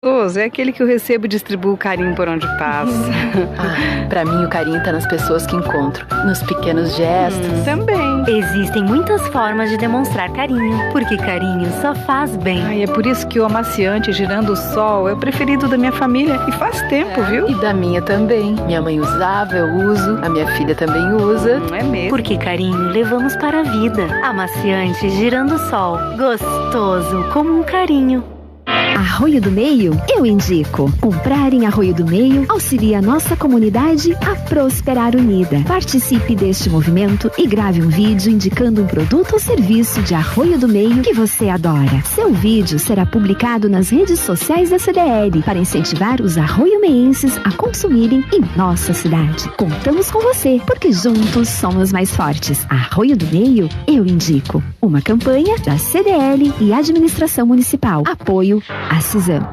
É aquele que eu recebo e distribuo carinho por onde passo. Pra mim o carinho tá nas pessoas que encontro, nos pequenos gestos. Também. Existem muitas formas de demonstrar carinho, porque carinho só faz bem. É por isso que o amaciante Girando o Sol é o preferido da minha família e faz tempo, viu? E da minha também. Minha mãe usava, eu uso, a minha filha também usa. Não é mesmo? Porque carinho levamos para a vida. Amaciante Girando o Sol, gostoso como um carinho. Arroio do Meio, eu indico. Comprar em Arroio do Meio auxilia a nossa comunidade a prosperar unida. Participe deste movimento e grave um vídeo indicando um produto ou serviço de Arroio do Meio que você adora. Seu vídeo será publicado nas redes sociais da CDL para incentivar os arroiomeenses a consumirem em nossa cidade. Contamos com você, porque juntos somos mais fortes. Arroio do Meio, eu indico. Uma campanha da CDL e Administração Municipal. Apoio a Suzano.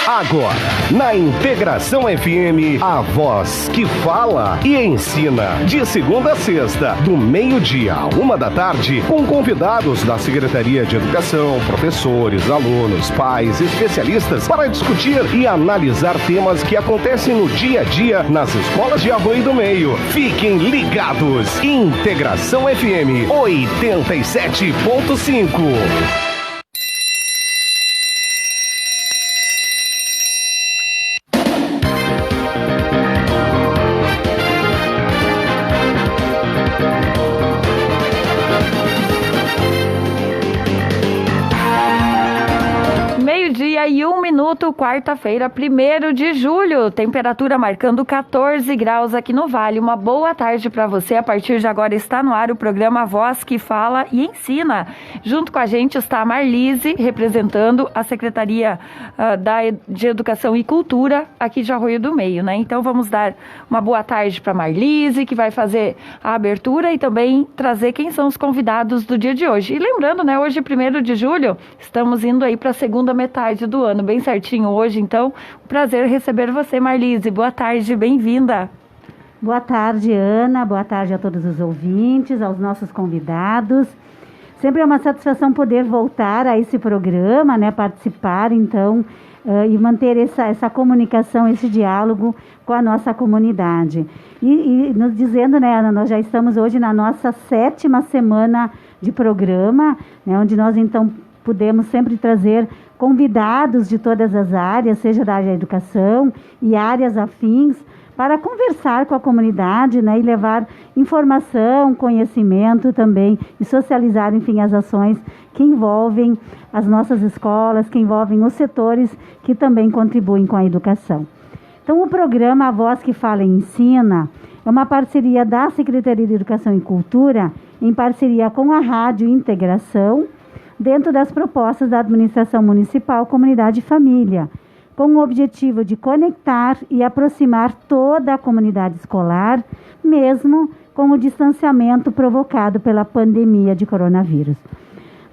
Agora, na Integração FM, a voz que fala e ensina. De segunda a sexta, do meio-dia à 13h, com convidados da Secretaria de Educação, professores, alunos, pais, especialistas, para discutir e analisar temas que acontecem no dia a dia nas escolas de Arroio do Meio. Fiquem ligados. Integração FM 87.5. E 1 minuto, quarta-feira, 1º de julho, temperatura marcando 14 graus aqui no Vale. Uma boa tarde para você. A partir de agora está no ar o programa Voz que Fala e Ensina. Junto com a gente está a Marlise, representando a Secretaria de Educação e Cultura aqui de Arroio do Meio, né? Então vamos dar uma boa tarde para a Marlise, que vai fazer a abertura e também trazer quem são os convidados do dia de hoje. E lembrando, né, hoje 1º de julho, estamos indo aí para a segunda metade do ano, bem certinho hoje, então, prazer receber você, Marlise. Boa tarde, bem-vinda. Boa tarde, Ana, boa tarde a todos os ouvintes, aos nossos convidados. Sempre é uma satisfação poder voltar a esse programa, né, participar, então, e manter essa comunicação, esse diálogo com a nossa comunidade. E nos dizendo, né, Ana, nós já estamos hoje na nossa 7ª semana de programa, né, onde nós, então, podemos sempre trazer convidados de todas as áreas, seja da área da educação e áreas afins, para conversar com a comunidade, né, e levar informação, conhecimento também, e socializar, enfim, as ações que envolvem as nossas escolas, que envolvem os setores que também contribuem com a educação. Então, o programa A Voz que Fala e Ensina é uma parceria da Secretaria de Educação e Cultura, em parceria com a Rádio Integração, dentro das propostas da Administração Municipal, Comunidade e Família, com o objetivo de conectar e aproximar toda a comunidade escolar, mesmo com o distanciamento provocado pela pandemia de coronavírus.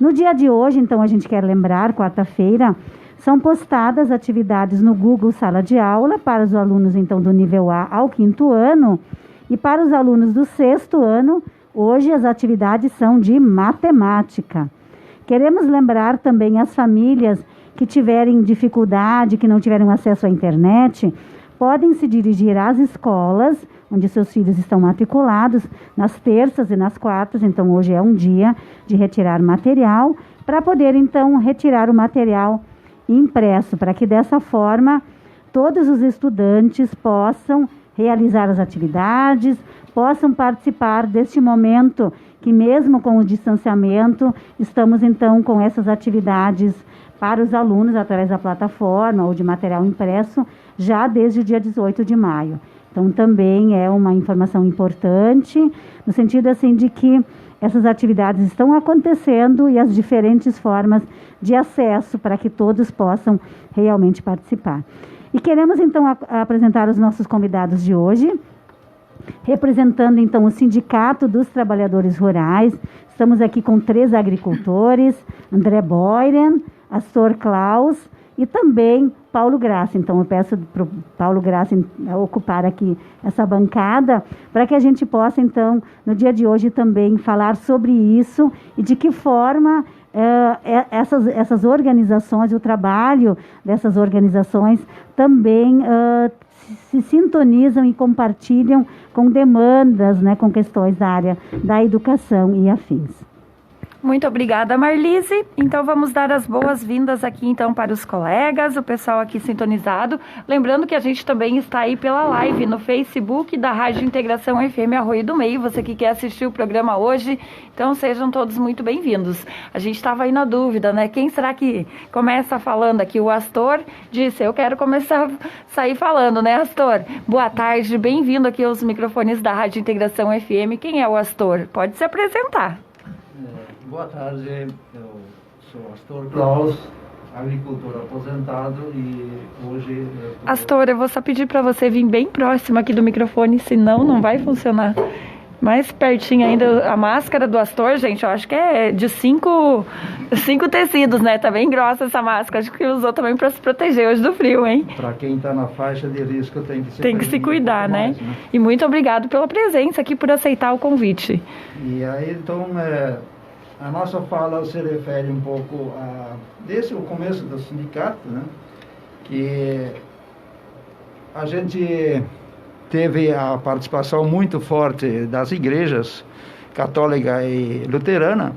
No dia de hoje, então, a gente quer lembrar, quarta-feira, são postadas atividades no Google Sala de Aula para os alunos, então, do nível A ao 5º ano, e para os alunos do 6º ano, hoje as atividades são de matemática. Queremos lembrar também as famílias que tiverem dificuldade, que não tiverem acesso à internet, podem se dirigir às escolas onde seus filhos estão matriculados, nas terças e nas quartas, então hoje é um dia de retirar material, para poder então retirar o material impresso, para que dessa forma todos os estudantes possam realizar as atividades, possam participar deste momento que mesmo com o distanciamento, estamos então com essas atividades para os alunos através da plataforma ou de material impresso, já desde o dia 18 de maio. Então também é uma informação importante, no sentido assim de que essas atividades estão acontecendo e as diferentes formas de acesso para que todos possam realmente participar. E queremos então apresentar os nossos convidados de hoje, representando então o Sindicato dos Trabalhadores Rurais. Estamos aqui com 3 agricultores, André Boyren, Astor Klaus e também Paulo Grassi. Então eu peço para o Paulo Grassi ocupar aqui essa bancada, para que a gente possa então, no dia de hoje também, falar sobre isso e de que forma essas organizações, o trabalho dessas organizações também se sintonizam e compartilham com demandas, né, com questões da área da educação e afins. Muito obrigada, Marlise. Então, vamos dar as boas-vindas aqui, então, para os colegas, o pessoal aqui sintonizado. Lembrando que a gente também está aí pela live no Facebook da Rádio Integração FM Arroio do Meio. Você que quer assistir o programa hoje, então sejam todos muito bem-vindos. A gente estava aí na dúvida, né? Quem será que começa falando aqui? O Astor disse, eu quero começar a sair falando, né, Astor? Boa tarde, bem-vindo aqui aos microfones da Rádio Integração FM. Quem é o Astor? Pode se apresentar. Boa tarde, eu sou Astor Klaus, agricultor aposentado e hoje... Astor, eu vou só pedir para você vir bem próximo aqui do microfone, senão não vai funcionar. Mais pertinho ainda, a máscara do Astor, gente, eu acho que é de 5 tecidos, né? Tá bem grossa essa máscara, acho que usou também para se proteger hoje do frio, hein? Para quem está na faixa de risco tem que se cuidar, né? E muito obrigado pela presença aqui, por aceitar o convite. E aí, então... A nossa fala se refere um pouco desde o começo do sindicato, né? Que a gente teve a participação muito forte das igrejas católica e luterana,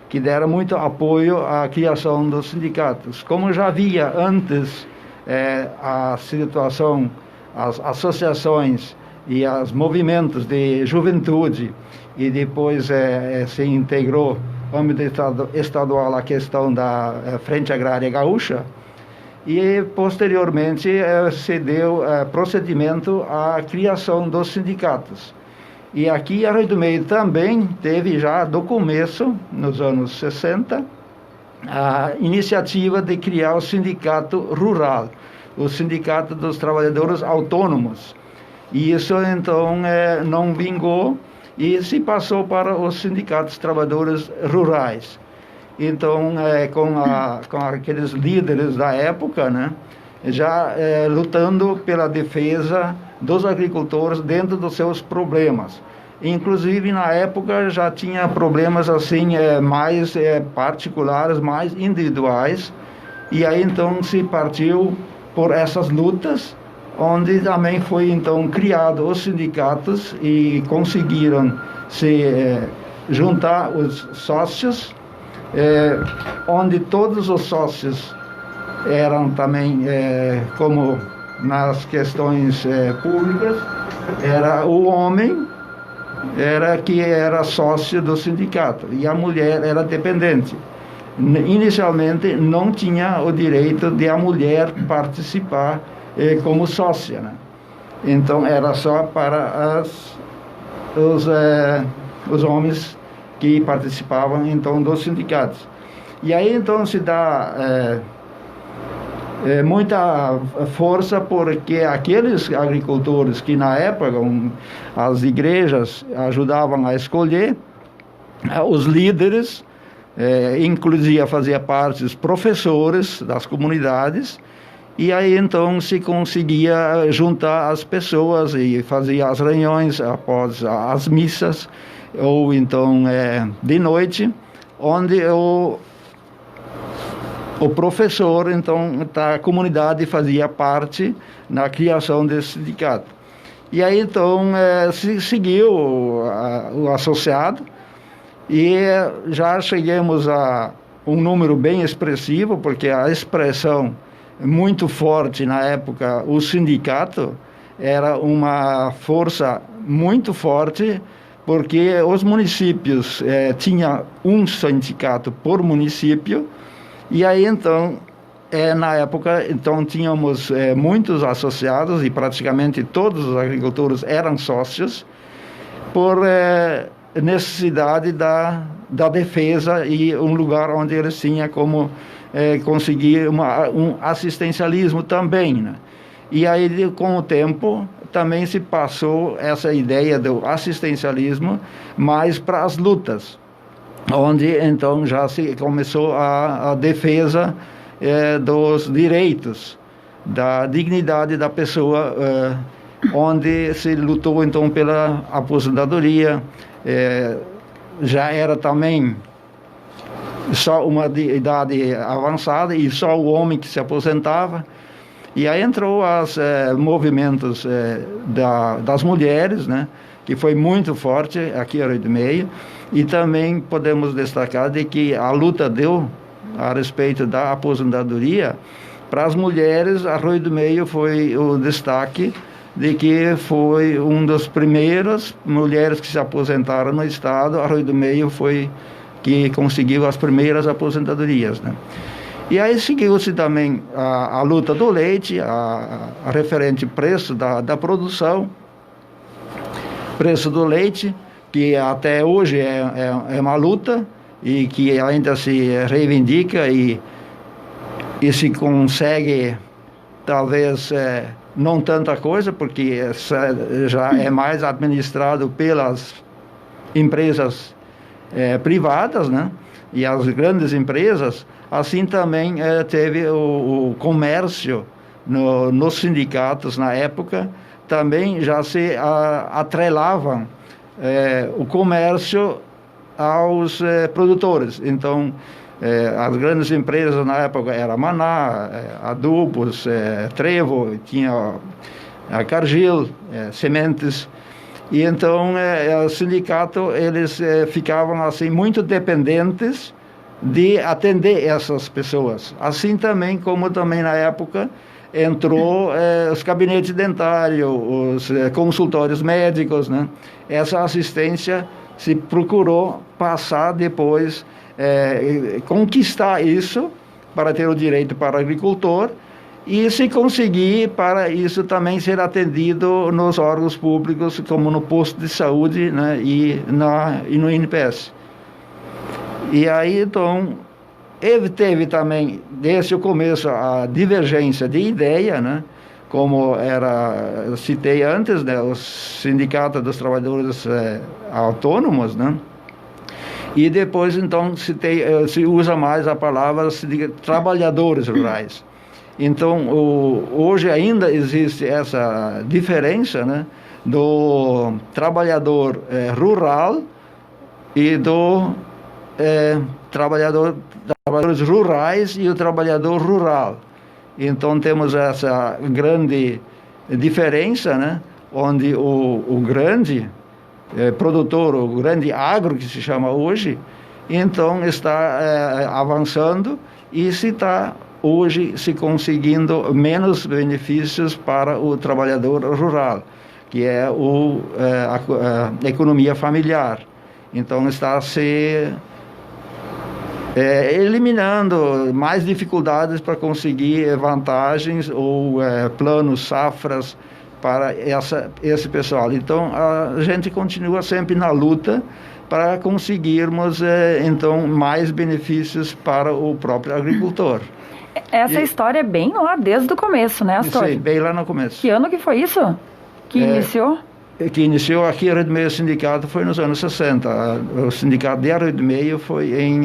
que deram muito apoio à criação dos sindicatos. Como já havia antes a situação, as associações e os movimentos de juventude, e depois se integrou no âmbito estadual a questão da Frente Agrária Gaúcha, e posteriormente se deu procedimento à criação dos sindicatos. E aqui em Arroio do Meio também teve já do começo, nos anos 60, a iniciativa de criar o Sindicato Rural, o Sindicato dos Trabalhadores Autônomos. E isso então não vingou, e se passou para os sindicatos trabalhadores rurais. Então, com aqueles líderes da época, né, já lutando pela defesa dos agricultores dentro dos seus problemas. Inclusive, na época, já tinha problemas assim, mais particulares, mais individuais, e aí então se partiu por essas lutas, onde também foi então criado os sindicatos e conseguiram se juntar os sócios, onde todos os sócios eram também, como nas questões públicas, era o homem que era sócio do sindicato e a mulher era dependente. Inicialmente não tinha o direito de a mulher participar como sócia, né? Então era só para os homens que participavam então dos sindicatos. E aí então se dá muita força, porque aqueles agricultores que na época as igrejas ajudavam a escolher, os líderes, inclusive fazia parte os professores das comunidades. E aí então se conseguia juntar as pessoas e fazia as reuniões após as missas, ou então de noite, onde o professor então da comunidade fazia parte na criação desse sindicato. E aí então se seguiu o associado, e já chegamos a um número bem expressivo, porque a expressão muito forte na época, o sindicato era uma força muito forte, porque os municípios tinham um sindicato por município, e aí então na época então tínhamos muitos associados, e praticamente todos os agricultores eram sócios, por necessidade da defesa, e um lugar onde eles tinham como conseguir um assistencialismo também, né? E aí com o tempo também se passou essa ideia do assistencialismo mais para as lutas, onde então já se começou a defesa dos direitos, da dignidade da pessoa, onde se lutou então pela aposentadoria. Já era também só uma de idade avançada e só o homem que se aposentava. E aí entrou os movimentos das mulheres, né, que foi muito forte aqui em Arroio do Meio, e também podemos destacar de que a luta deu a respeito da aposentadoria. Para as mulheres, Arroio do Meio foi o destaque de que foi uma das primeiras mulheres que se aposentaram no estado. Arroio do Meio foi que conseguiu as primeiras aposentadorias, né? E aí seguiu-se também a luta do leite, a referente preço da produção, preço do leite, que até hoje é uma luta e que ainda se reivindica e se consegue, talvez, não tanta coisa, porque já é mais administrado pelas empresas privadas, né? E as grandes empresas. Assim também teve o comércio nos sindicatos na época, também já se atrelavam o comércio aos produtores. Então, as grandes empresas na época eram Maná, Adubos, Trevo, tinha a Cargill, Sementes. E então o sindicato, eles ficavam assim muito dependentes de atender essas pessoas. Assim também como também na época entrou os gabinetes dentários, os consultórios médicos, né? Essa assistência se procurou passar depois, conquistar isso para ter o direito para o agricultor e se conseguir para isso também ser atendido nos órgãos públicos, como no posto de saúde, né? e no INPS. E aí, então, teve também, desde o começo, a divergência de ideia, né? Como eu citei antes, né? O Sindicato dos Trabalhadores Autônomos, né? E depois, então, se usa mais a palavra trabalhadores rurais. Então, hoje ainda existe essa diferença, né? Do trabalhador rural e do trabalhadores rurais e o trabalhador rural. Então temos essa grande diferença, né? Onde o grande produtor, o grande agro que se chama hoje, então está avançando e se está hoje se conseguindo menos benefícios para o trabalhador rural, que é a economia familiar. Então está se eliminando mais dificuldades para conseguir vantagens ou planos, safras para esse pessoal. Então, a gente continua sempre na luta para conseguirmos, então, mais benefícios para o próprio agricultor. Essa história é bem lá desde o começo, né, Astor? Sim, bem lá no começo. Que ano que foi isso? Que iniciou? Que iniciou aqui Arroio do Meio Sindicato foi nos anos 60. O sindicato de Arroio do Meio foi em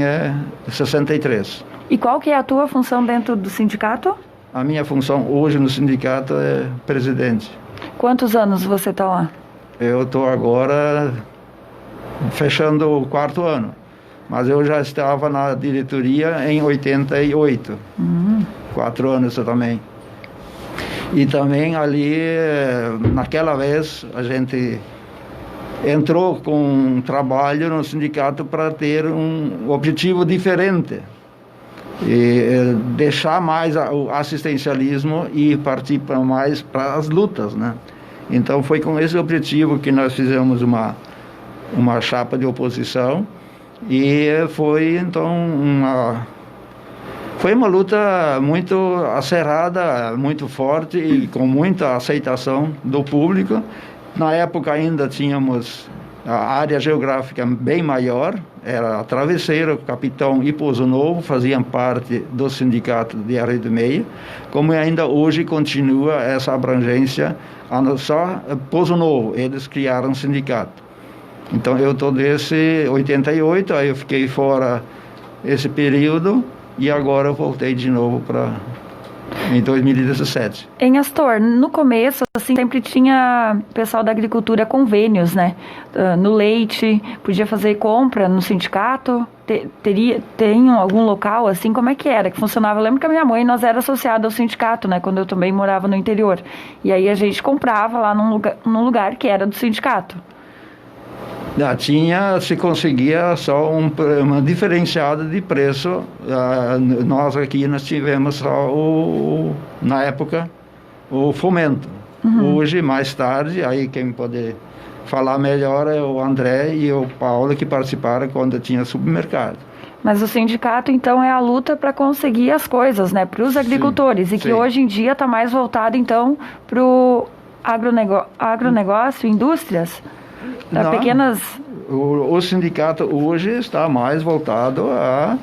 63. E qual que é a tua função dentro do sindicato? A minha função hoje no sindicato é presidente. Quantos anos você está lá? Eu estou agora fechando o 4º ano. Mas eu já estava na diretoria em 88. 4 anos também. E também ali, naquela vez, a gente entrou com um trabalho no sindicato para ter um objetivo diferente. E deixar mais o assistencialismo e partir mais para as lutas, né? Então foi com esse objetivo que nós fizemos uma chapa de oposição e foi então foi uma luta muito acerrada, muito forte e com muita aceitação do público. Na época ainda tínhamos a área geográfica bem maior, era Travesseiro, Capitão e Pouso Novo, faziam parte do sindicato de Arroio do Meio, como ainda hoje continua essa abrangência, só Pouso Novo, eles criaram um sindicato. Então eu estou desde 88, aí eu fiquei fora esse período, e agora eu voltei de novo em 2017. Em Astor, no começo, assim, sempre tinha pessoal da agricultura convênios, né? No leite, podia fazer compra no sindicato. Tem algum local, assim, como é que era? Que funcionava? Eu lembro que a minha mãe, nós era associada ao sindicato, né? Quando eu também morava no interior. E aí a gente comprava lá num lugar que era do sindicato. Se conseguia só uma diferenciada de preço. Nós aqui tivemos só na época o fomento. Hoje, mais tarde, aí quem pode falar melhor é o André e o Paulo, que participaram quando tinha supermercado. Mas o sindicato, então, é a luta para conseguir as coisas, né, para os agricultores, sim, e que sim, hoje em dia está mais voltado, então, para o agronegócio, indústrias, pequenas... O sindicato hoje está mais voltado a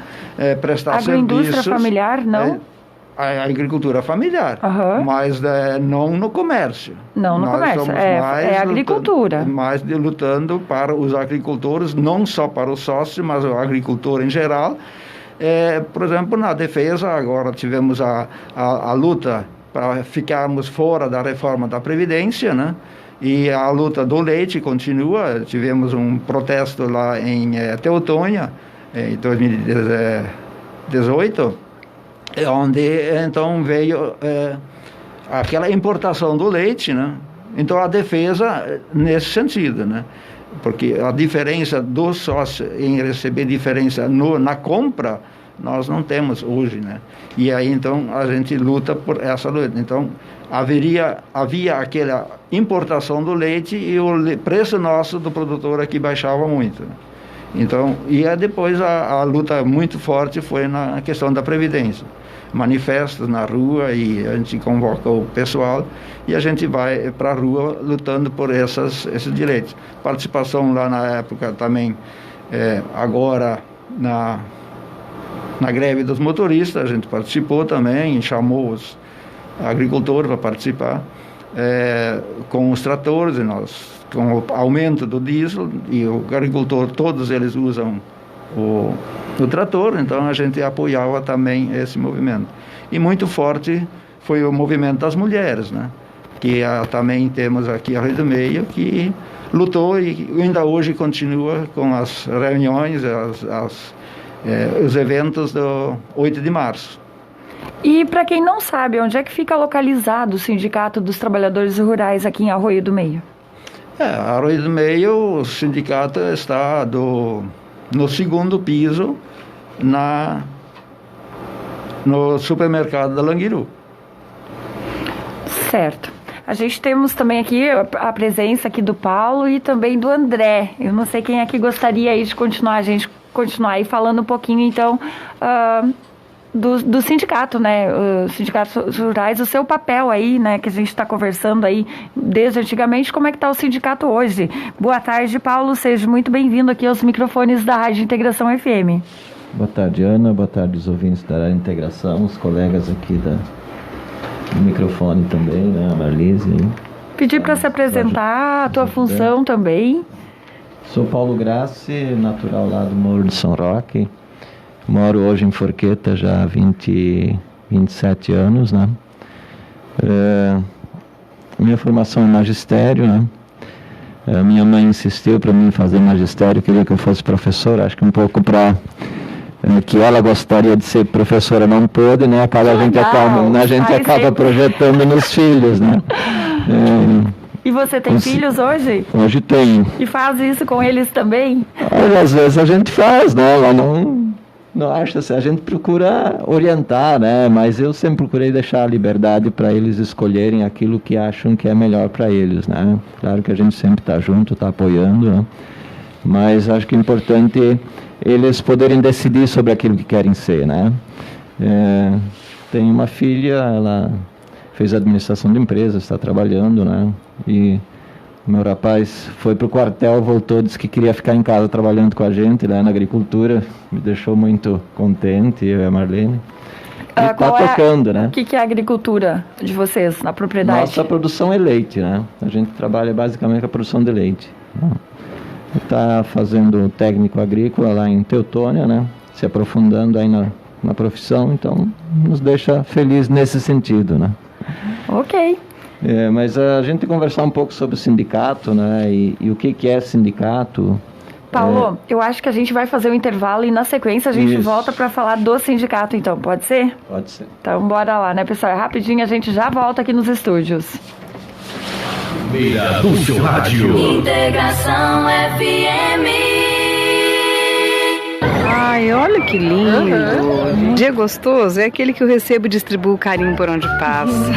prestar serviços... Agroindústria familiar, não? A agricultura familiar, mas não no comércio. Não no comércio, é agricultura. Mais lutando para os agricultores, não só para os sócios, mas o agricultor em geral. Por exemplo, na defesa, agora tivemos a luta para ficarmos fora da reforma da Previdência, né? E a luta do leite continua. Tivemos um protesto lá em Teutônia, em 2018, onde então veio aquela importação do leite, né? Então a defesa nesse sentido, né? Porque a diferença do sócio em receber diferença na compra nós não temos hoje, né? E aí então a gente luta por essa luta. Então havia aquela importação do leite e o preço nosso do produtor aqui baixava muito, né? Então, e depois a luta muito forte foi na questão da Previdência. Manifestos na rua e a gente convoca o pessoal e a gente vai para a rua lutando por esses direitos. Participação lá na época também, agora na greve dos motoristas, a gente participou também, chamou os agricultores para participar, com os tratores, e com o aumento do diesel, e o agricultor, todos eles usam o trator, então a gente apoiava também esse movimento. E muito forte foi o movimento das mulheres, né? Que também temos aqui a Rio do Meio, que lutou e ainda hoje continua com as reuniões, os eventos do 8 de março. E para quem não sabe, onde é que fica localizado o Sindicato dos Trabalhadores Rurais aqui em Arroio do Meio? Arroio do Meio, o sindicato está no segundo piso, no supermercado da Languiru. Certo. A gente temos também aqui a presença aqui do Paulo e também do André. Eu não sei quem é que gostaria aí de continuar aí falando um pouquinho, então, do sindicato, né? Os sindicatos rurais, o seu papel aí, né? Que a gente está conversando aí desde antigamente. Como é que está o sindicato hoje? Boa tarde, Paulo. Seja muito bem-vindo aqui aos microfones da Rádio Integração FM. Boa tarde, Ana. Boa tarde, os ouvintes da Rádio Integração, os colegas aqui do microfone também, né? A Marlise. Pedir para se apresentar, a tua função também. Sou Paulo Grassi, natural lá do Morro de São Roque. Moro hoje em Forqueta já há 27 anos, né? Minha formação é magistério, né? Minha mãe insistiu para mim fazer magistério, queria que eu fosse professor, acho que um pouco para que ela gostaria de ser professora, não pôde, né? A gente acaba projetando nos filhos, né? E você tem filhos hoje? Hoje tenho. E faz isso com eles também? Às vezes a gente faz, né? Ela não acha assim, a gente procura orientar, né? Mas eu sempre procurei deixar a liberdade para eles escolherem aquilo que acham que é melhor para eles, né? Claro que a gente sempre está junto, está apoiando, né? Mas acho que é importante eles poderem decidir sobre aquilo que querem ser, né? Tenho uma filha, ela fez administração de empresas, está trabalhando, né? E meu rapaz foi para o quartel, voltou, disse que queria ficar em casa trabalhando com a gente lá na agricultura, me deixou muito contente, eu e a Marlene. E está tocando, né? O que é a agricultura de vocês na propriedade? Nossa produção é leite, né? A gente trabalha basicamente com a produção de leite. Está fazendo técnico agrícola lá em Teutônia, né? Se aprofundando aí na profissão, então nos deixa feliz nesse sentido, né? Ok. Mas a gente conversar um pouco sobre o sindicato, né? E o que é sindicato. Paulo, eu acho que a gente vai fazer um intervalo e na sequência a gente Isso. volta para falar do sindicato, então, pode ser? Pode ser. Então bora lá, né, pessoal? Rapidinho a gente já volta aqui nos estúdios. Beira do seu rádio. Integração FM. Ai, olha que lindo. Dia gostoso é aquele que eu recebo e distribuo carinho por onde passa.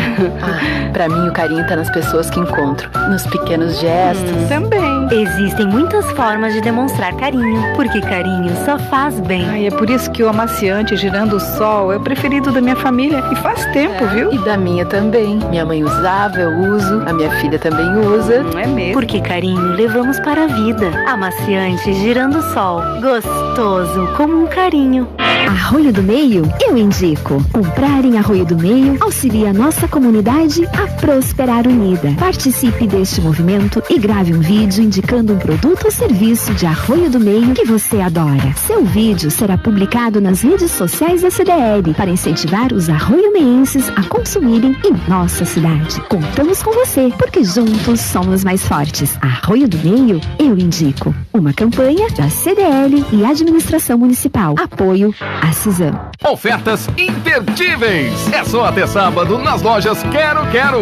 Pra mim o carinho tá nas pessoas que encontro, nos pequenos gestos. Também. Existem muitas formas de demonstrar carinho, porque carinho só faz bem. Ai, é por isso que o amaciante Girando o Sol é o preferido da minha família e faz tempo, viu? E da minha também. Minha mãe usava, eu uso, a minha filha também usa. Não é mesmo? Porque carinho levamos para a vida. Amaciante Girando o Sol. Gostoso como um carinho. Arroio do Meio, eu indico. Comprar em Arroio do Meio auxilia nossa comunidade a prosperar unida. Participe deste movimento e grave um vídeo indicando um produto ou serviço de Arroio do Meio que você adora. Seu vídeo será publicado nas redes sociais da CDL para incentivar os arroiomeenses a consumirem em nossa cidade. Contamos com você, porque juntos somos mais fortes. Arroio do Meio, eu indico. Uma campanha da CDL e Administração Municipal. Apoio a Suzano. Ofertas imperdíveis! É só até sábado nas lojas Quero.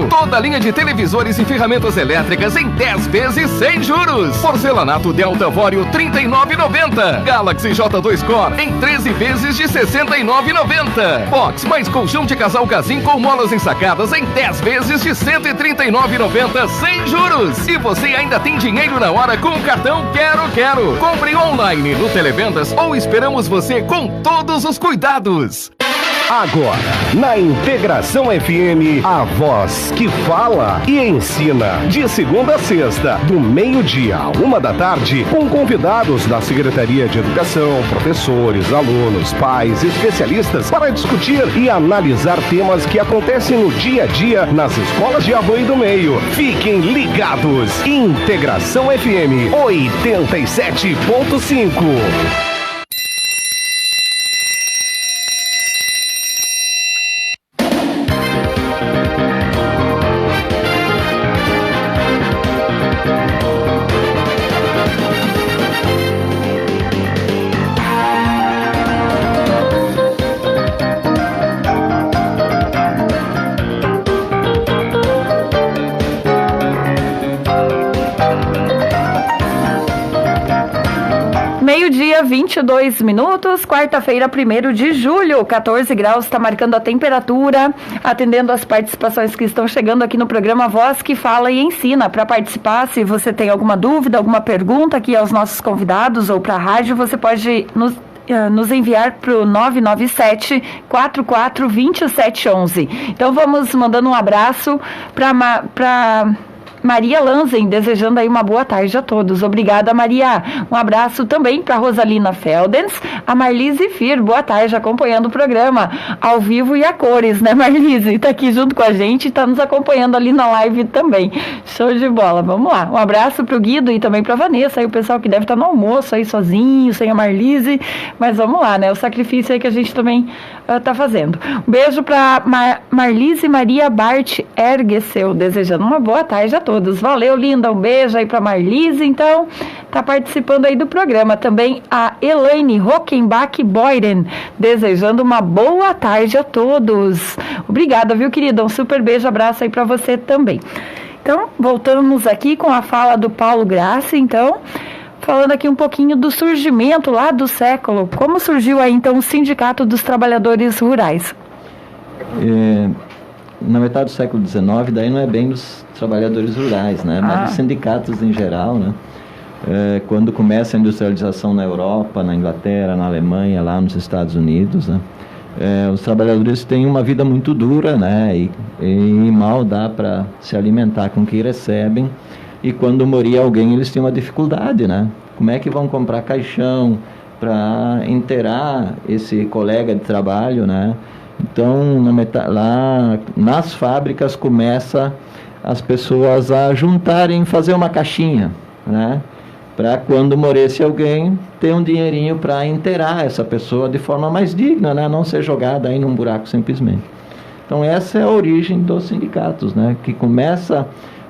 Toda a linha de televisores e ferramentas elétricas em 10 vezes sem juros. Porcelanato Delta Vório R$ 39,90. Galaxy J2 Core em 13 vezes de R$ 69,90. Box mais colchão de casal Gazin com molas ensacadas em 10 vezes de R$ 139,90 sem juros. E você ainda tem dinheiro na hora com o cartão Quero. Compre online no Televendas ou esperamos você com todos os cuidados. Agora, na Integração FM, a voz que fala e ensina. De segunda a sexta, do meio-dia a 1h, com convidados da Secretaria de Educação, professores, alunos, pais, especialistas, para discutir e analisar temas que acontecem no dia a dia nas escolas de Arroio do Meio. Fiquem ligados. Integração FM 87.5. Meio-dia, 22 minutos, quarta-feira, 1º de julho, 14 graus, está marcando a temperatura, atendendo as participações que estão chegando aqui no programa Voz que Fala e Ensina. Para participar, se você tem alguma dúvida, alguma pergunta aqui aos nossos convidados ou para a rádio, você pode nos enviar para o 997-442711. Então vamos mandando um abraço para Maria Lanzen, desejando aí uma boa tarde a todos. Obrigada, Maria. Um abraço também para Rosalina Feldens, a Marlise Fir, boa tarde, acompanhando o programa ao vivo e a cores, né, Marlise? Está aqui junto com a gente, está nos acompanhando ali na live também. Show de bola, vamos lá. Um abraço para o Guido e também para a Vanessa, aí o pessoal que deve estar no almoço aí sozinho, sem a Marlise, mas vamos lá, né, o sacrifício aí que a gente também está fazendo. Um beijo para Marlise Maria Bart Ergueseu, desejando uma boa tarde a todos. Valeu, linda, um beijo aí para Marlise, então, tá participando aí do programa. Também a Elaine Rockenbach Boyden, desejando uma boa tarde a todos. Obrigada, viu, querida? Um super beijo, abraço aí para você também. Então, voltamos aqui com a fala do Paulo Grassi, então, falando aqui um pouquinho do surgimento lá do século. Como surgiu aí, então, o Sindicato dos Trabalhadores Rurais? Na metade do século XIX, daí não é bem dos trabalhadores rurais, né? Mas dos sindicatos em geral, né? Quando começa a industrialização na Europa, na Inglaterra, na Alemanha, lá nos Estados Unidos, né? Os trabalhadores têm uma vida muito dura, né? E mal dá para se alimentar com o que recebem. E quando moria alguém, eles tinham uma dificuldade, né? Como é que vão comprar caixão para enterrar esse colega de trabalho, né? Então, lá nas fábricas começa as pessoas a juntarem, fazer uma caixinha, né? para quando morresse alguém, ter um dinheirinho para enterrar essa pessoa de forma mais digna, né? Não ser jogada aí num buraco simplesmente. Então essa é a origem dos sindicatos, né? Que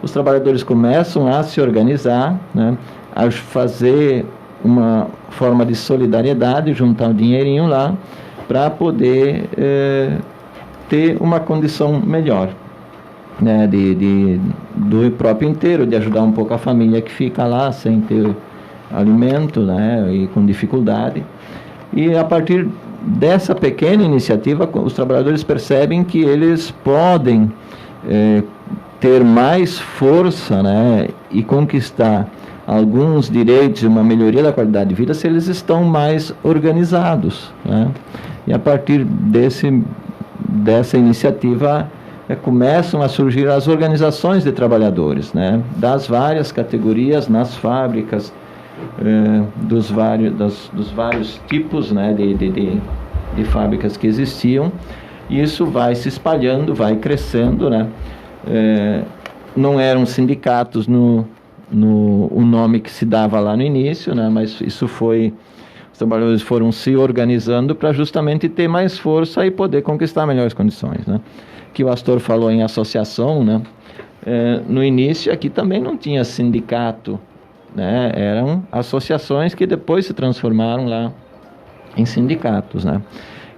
os trabalhadores começam a se organizar, né? A fazer uma forma de solidariedade, juntar um dinheirinho lá, para poder ter uma condição melhor, né, do próprio inteiro, de ajudar um pouco a família que fica lá sem ter alimento, né, e com dificuldade. E a partir dessa pequena iniciativa, os trabalhadores percebem que eles podem ter mais força, né, e conquistar alguns direitos e uma melhoria da qualidade de vida se eles estão mais organizados, né? E a partir dessa iniciativa começam a surgir as organizações de trabalhadores, né? Das várias categorias nas fábricas, dos vários tipos, né, de fábricas que existiam, e isso vai se espalhando, vai crescendo, né? Não eram sindicatos o nome que se dava lá no início, né? Mas isso os trabalhadores foram se organizando para justamente ter mais força e poder conquistar melhores condições, né? Que o Astor falou em associação, né? No início aqui também não tinha sindicato, né? Eram associações que depois se transformaram lá em sindicatos, né?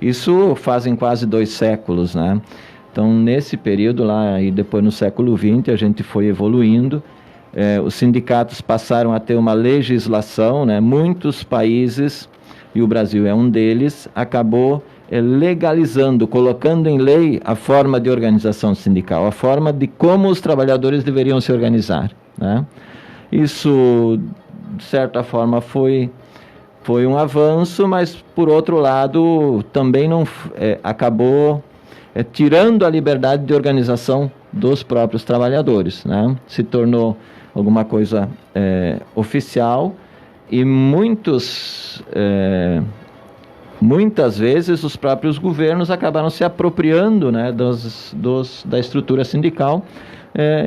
Isso fazem quase 2 séculos, né? Então nesse período lá e depois no século XX a gente foi evoluindo. Os sindicatos passaram a ter uma legislação, né? Muitos países, e o Brasil é um deles, acabou legalizando, colocando em lei a forma de organização sindical, a forma de como os trabalhadores deveriam se organizar, né? Isso, de certa forma, foi um avanço, mas, por outro lado, também acabou tirando a liberdade de organização dos próprios trabalhadores, né? Se tornou alguma coisa oficial e muitas vezes os próprios governos acabaram se apropriando, né, da estrutura sindical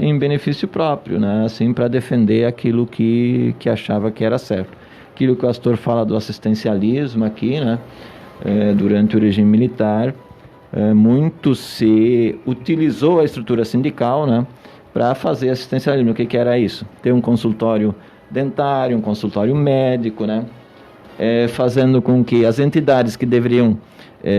em benefício próprio, né, assim, para defender aquilo que achava que era certo. Aquilo que o Astor fala do assistencialismo aqui, né, durante o regime militar, muito se utilizou a estrutura sindical, né, para fazer assistencialismo. O que era isso? Ter um consultório dentário, um consultório médico, né? Fazendo com que as entidades que deveriam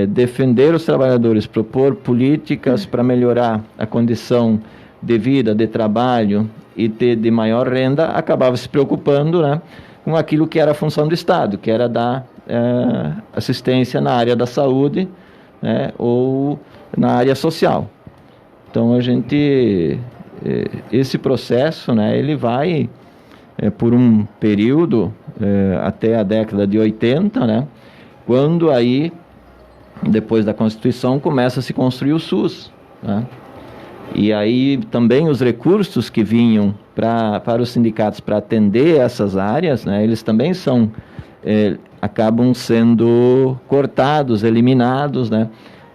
defender os trabalhadores, propor políticas para melhorar a condição de vida, de trabalho e ter de maior renda, acabavam se preocupando, né, com aquilo que era a função do Estado, que era dar assistência na área da saúde, né, ou na área social. Então esse processo, né, ele vai por um período até a década de 80, né, quando aí, depois da Constituição, começa a se construir o SUS, né, e aí também os recursos que vinham para os sindicatos para atender essas áreas, né, eles também acabam sendo cortados, eliminados, né.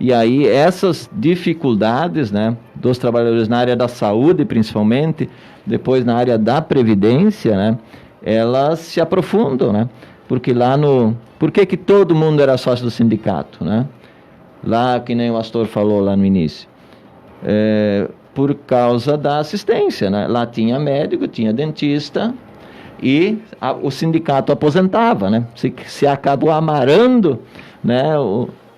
E aí essas dificuldades, né, dos trabalhadores na área da saúde, principalmente, depois na área da previdência, né, elas se aprofundam, né, porque por que todo mundo era sócio do sindicato, né? Lá, que nem o Astor falou lá no início, por causa da assistência, né? Lá tinha médico, tinha dentista e o sindicato aposentava, né? Se acabou amarrando, né,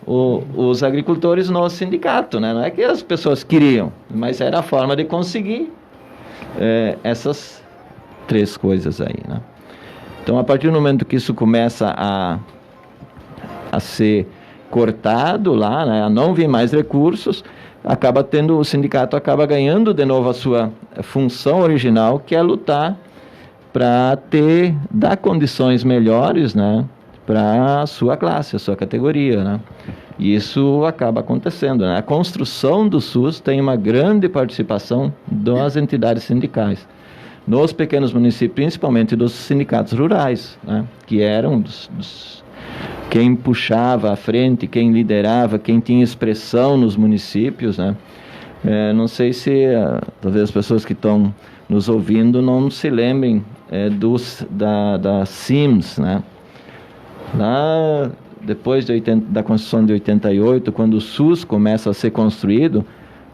os agricultores no sindicato, né? Não é que as pessoas queriam, mas era a forma de conseguir essas 3 coisas aí, né? Então, a partir do momento que isso começa a ser cortado lá, né, a não vir mais recursos, o sindicato acaba ganhando de novo a sua função original, que é lutar para dar condições melhores, né, para a sua classe, a sua categoria, né? E isso acaba acontecendo, né? A construção do SUS tem uma grande participação das entidades sindicais. Nos pequenos municípios, principalmente dos sindicatos rurais, né? Que eram quem puxava à frente, quem liderava, quem tinha expressão nos municípios, né? Não sei se talvez as pessoas que estão nos ouvindo não se lembrem da SIMS, né? Lá, depois da Constituição de 88, quando o SUS começa a ser construído,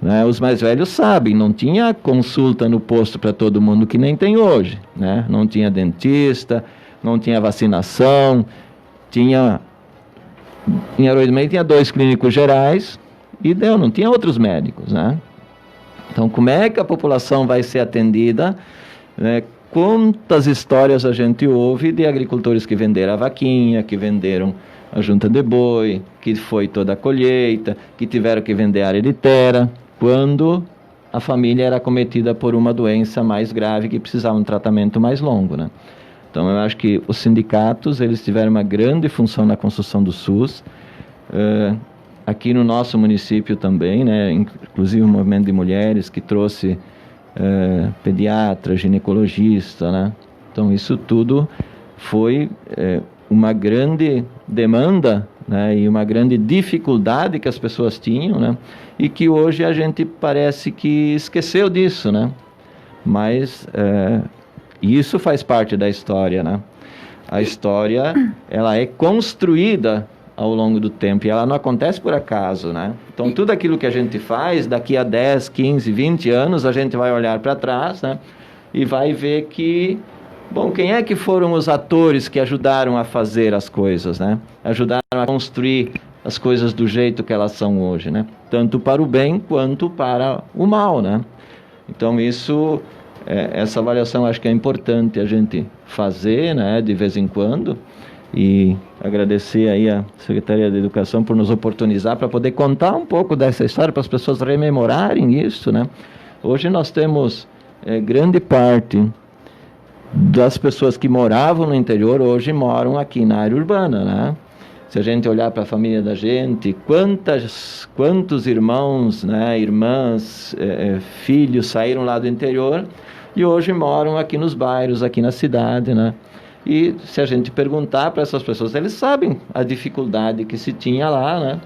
né, os mais velhos sabem, não tinha consulta no posto para todo mundo que nem tem hoje, né? Não tinha dentista, não tinha vacinação, em Arroio do Meio tinha 2 clínicos gerais e não tinha outros médicos, né? Então, como é que a população vai ser atendida, né? Quantas histórias a gente ouve de agricultores que venderam a vaquinha, que venderam a junta de boi, que foi toda a colheita, que tiveram que vender a área de terra, quando a família era acometida por uma doença mais grave que precisava de um tratamento mais longo, né? Então, eu acho que os sindicatos, eles tiveram uma grande função na construção do SUS, aqui no nosso município também, né? Inclusive o movimento de mulheres que trouxe pediatra, ginecologista, né? Então, isso tudo foi uma grande demanda, né? E uma grande dificuldade que as pessoas tinham, né? E que hoje a gente parece que esqueceu disso, né? Mas isso faz parte da história, né? A história, ela é construída ao longo do tempo e ela não acontece por acaso, né? Então, tudo aquilo que a gente faz, daqui a 10, 15, 20 anos, a gente vai olhar para trás, né? E vai ver que, bom, quem é que foram os atores que ajudaram a fazer as coisas, né? Ajudaram a construir as coisas do jeito que elas são hoje, né? Tanto para o bem quanto para o mal, né? Então, essa avaliação acho que é importante a gente fazer, né? De vez em quando. E agradecer aí a Secretaria de Educação por nos oportunizar para poder contar um pouco dessa história, para as pessoas rememorarem isso, né? Hoje nós temos grande parte das pessoas que moravam no interior, hoje moram aqui na área urbana, né? Se a gente olhar para a família da gente, quantos irmãos, né, irmãs, filhos saíram lá do interior e hoje moram aqui nos bairros, aqui na cidade, né? E se a gente perguntar para essas pessoas, eles sabem a dificuldade que se tinha lá, né?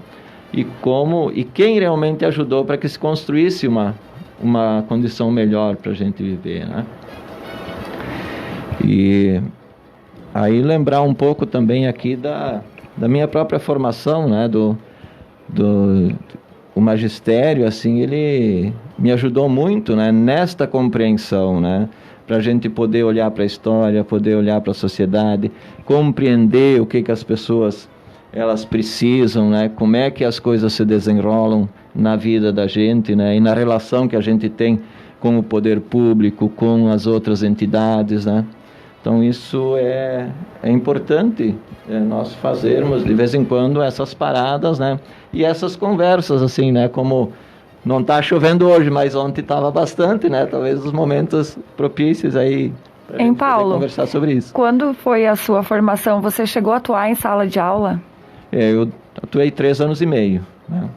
E quem realmente ajudou para que se construísse uma condição melhor para a gente viver, né? E aí lembrar um pouco também aqui da minha própria formação, né? O magistério, assim, ele me ajudou muito, né? Nesta compreensão, né? Para a gente poder olhar para a história, poder olhar para a sociedade, compreender o que as pessoas elas precisam, né? Como é que as coisas se desenrolam na vida da gente, né? E na relação que a gente tem com o poder público, com as outras entidades, né? Então isso é importante nós fazermos de vez em quando essas paradas, né? E essas conversas, assim, né? Como não está chovendo hoje, mas ontem estava bastante, né? Talvez os momentos propícios aí para Paulo, conversar sobre isso. Quando foi a sua formação? Você chegou a atuar em sala de aula? Eu atuei 3 anos e meio, né?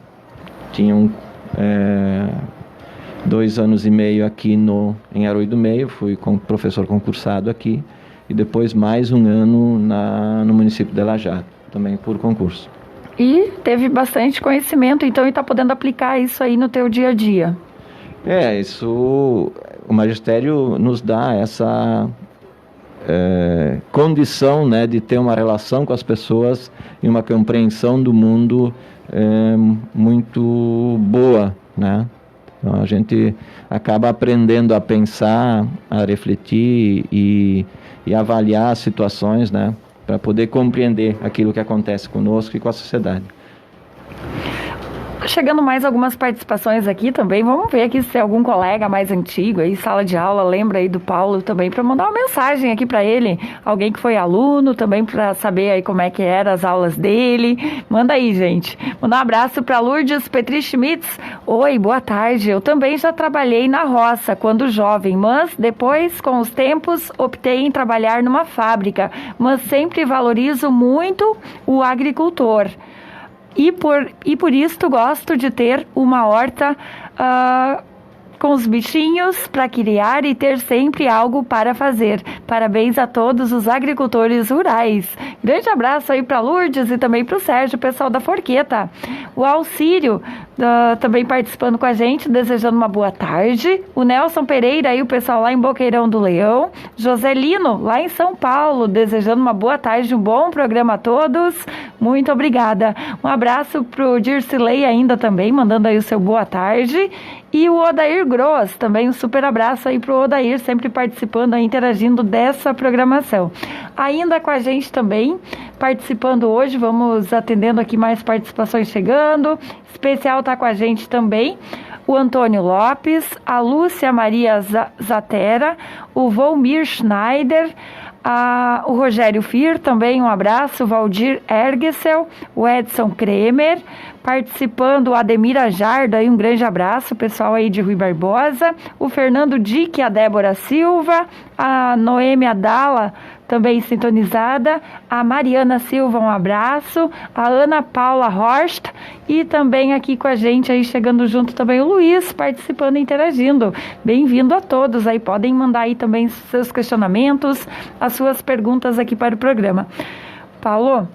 Tinha 2 anos e meio aqui em Arroio do Meio, fui professor concursado aqui, e depois mais 1 ano no município de Lajato, também por concurso. E teve bastante conhecimento, então, e está podendo aplicar isso aí no teu dia a dia? O magistério nos dá essa condição, né, de ter uma relação com as pessoas e uma compreensão do mundo muito boa, né? Então, a gente acaba aprendendo a pensar, a refletir e avaliar as situações, né? Para poder compreender aquilo que acontece conosco e com a sociedade. Chegando mais algumas participações aqui também, vamos ver aqui se tem algum colega mais antigo aí, sala de aula, lembra aí do Paulo também, para mandar uma mensagem aqui para ele, alguém que foi aluno também, para saber aí como é que eram as aulas dele. Manda aí, gente. Mandar um abraço para Lourdes Petri Schmitz. Oi, boa tarde. Eu também já trabalhei na roça quando jovem, mas depois, com os tempos, optei em trabalhar numa fábrica, mas sempre valorizo muito o agricultor. E por isso gosto de ter uma horta com os bichinhos para criar e ter sempre algo para fazer. Parabéns a todos os agricultores rurais. Grande abraço aí para Lourdes e também para o Sérgio, pessoal da Forqueta. O Alcírio também participando com a gente, desejando uma boa tarde. O Nelson Pereira e o pessoal lá em Boqueirão do Leão. Joselino, lá em São Paulo, desejando uma boa tarde, um bom programa a todos. Muito obrigada. Um abraço pro Dircilei ainda também, mandando aí o seu boa tarde. E o Odair Gross, também um super abraço aí pro Odair, sempre participando aí, interagindo dessa programação. Ainda com a gente também, participando hoje, vamos atendendo aqui mais participações chegando. Especial tá com a gente também o Antônio Lopes, a Lúcia Maria Zatera, o Volmir Schneider, o Rogério Fir, também um abraço, o Valdir Ergesel, o Edson Kremer, participando o Ademir Ajarda, um grande abraço, pessoal aí de Rui Barbosa, o Fernando Dick, a Débora Silva, a Noêmia Dalla, também sintonizada, a Mariana Silva, um abraço, a Ana Paula Horst e também aqui com a gente aí chegando junto também o Luiz, participando e interagindo. Bem-vindo a todos aí, podem mandar aí também seus questionamentos, as suas perguntas aqui para o programa. Paulo,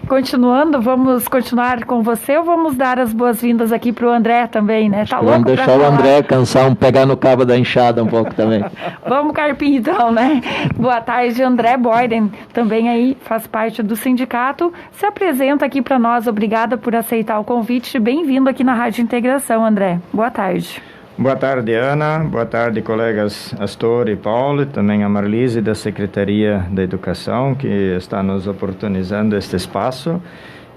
continuando, vamos continuar com você ou vamos dar as boas-vindas aqui para o André também, né? Tá louco? Vamos deixar o André cansar, pegar no cabo da enxada um pouco também. Vamos, Carpinho, então, né? Boa tarde, André Boyden, também aí faz parte do sindicato. Se apresenta aqui para nós, obrigada por aceitar o convite. Bem-vindo aqui na Rádio Integração, André. Boa tarde. Boa tarde, Ana. Boa tarde, colegas Astor e Paulo, também a Marlise da Secretaria da Educação, que está nos oportunizando este espaço.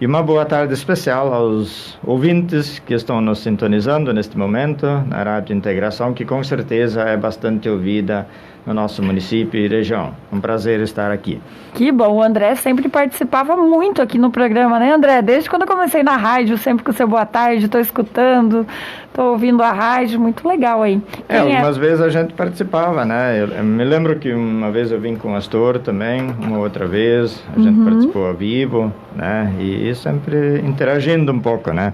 E uma boa tarde especial aos ouvintes que estão nos sintonizando neste momento na Rádio Integração, que com certeza é bastante ouvida no nosso município e região. Um prazer estar aqui. Que bom, o André sempre participava muito aqui no programa, né, André? Desde quando eu comecei na rádio, sempre com o seu boa tarde, estou escutando, estou ouvindo a rádio, muito legal aí. Algumas vezes a gente participava, né? Eu me lembro que uma vez eu vim com o Astor também, uma outra vez, a gente participou ao vivo, né? E sempre interagindo um pouco, né?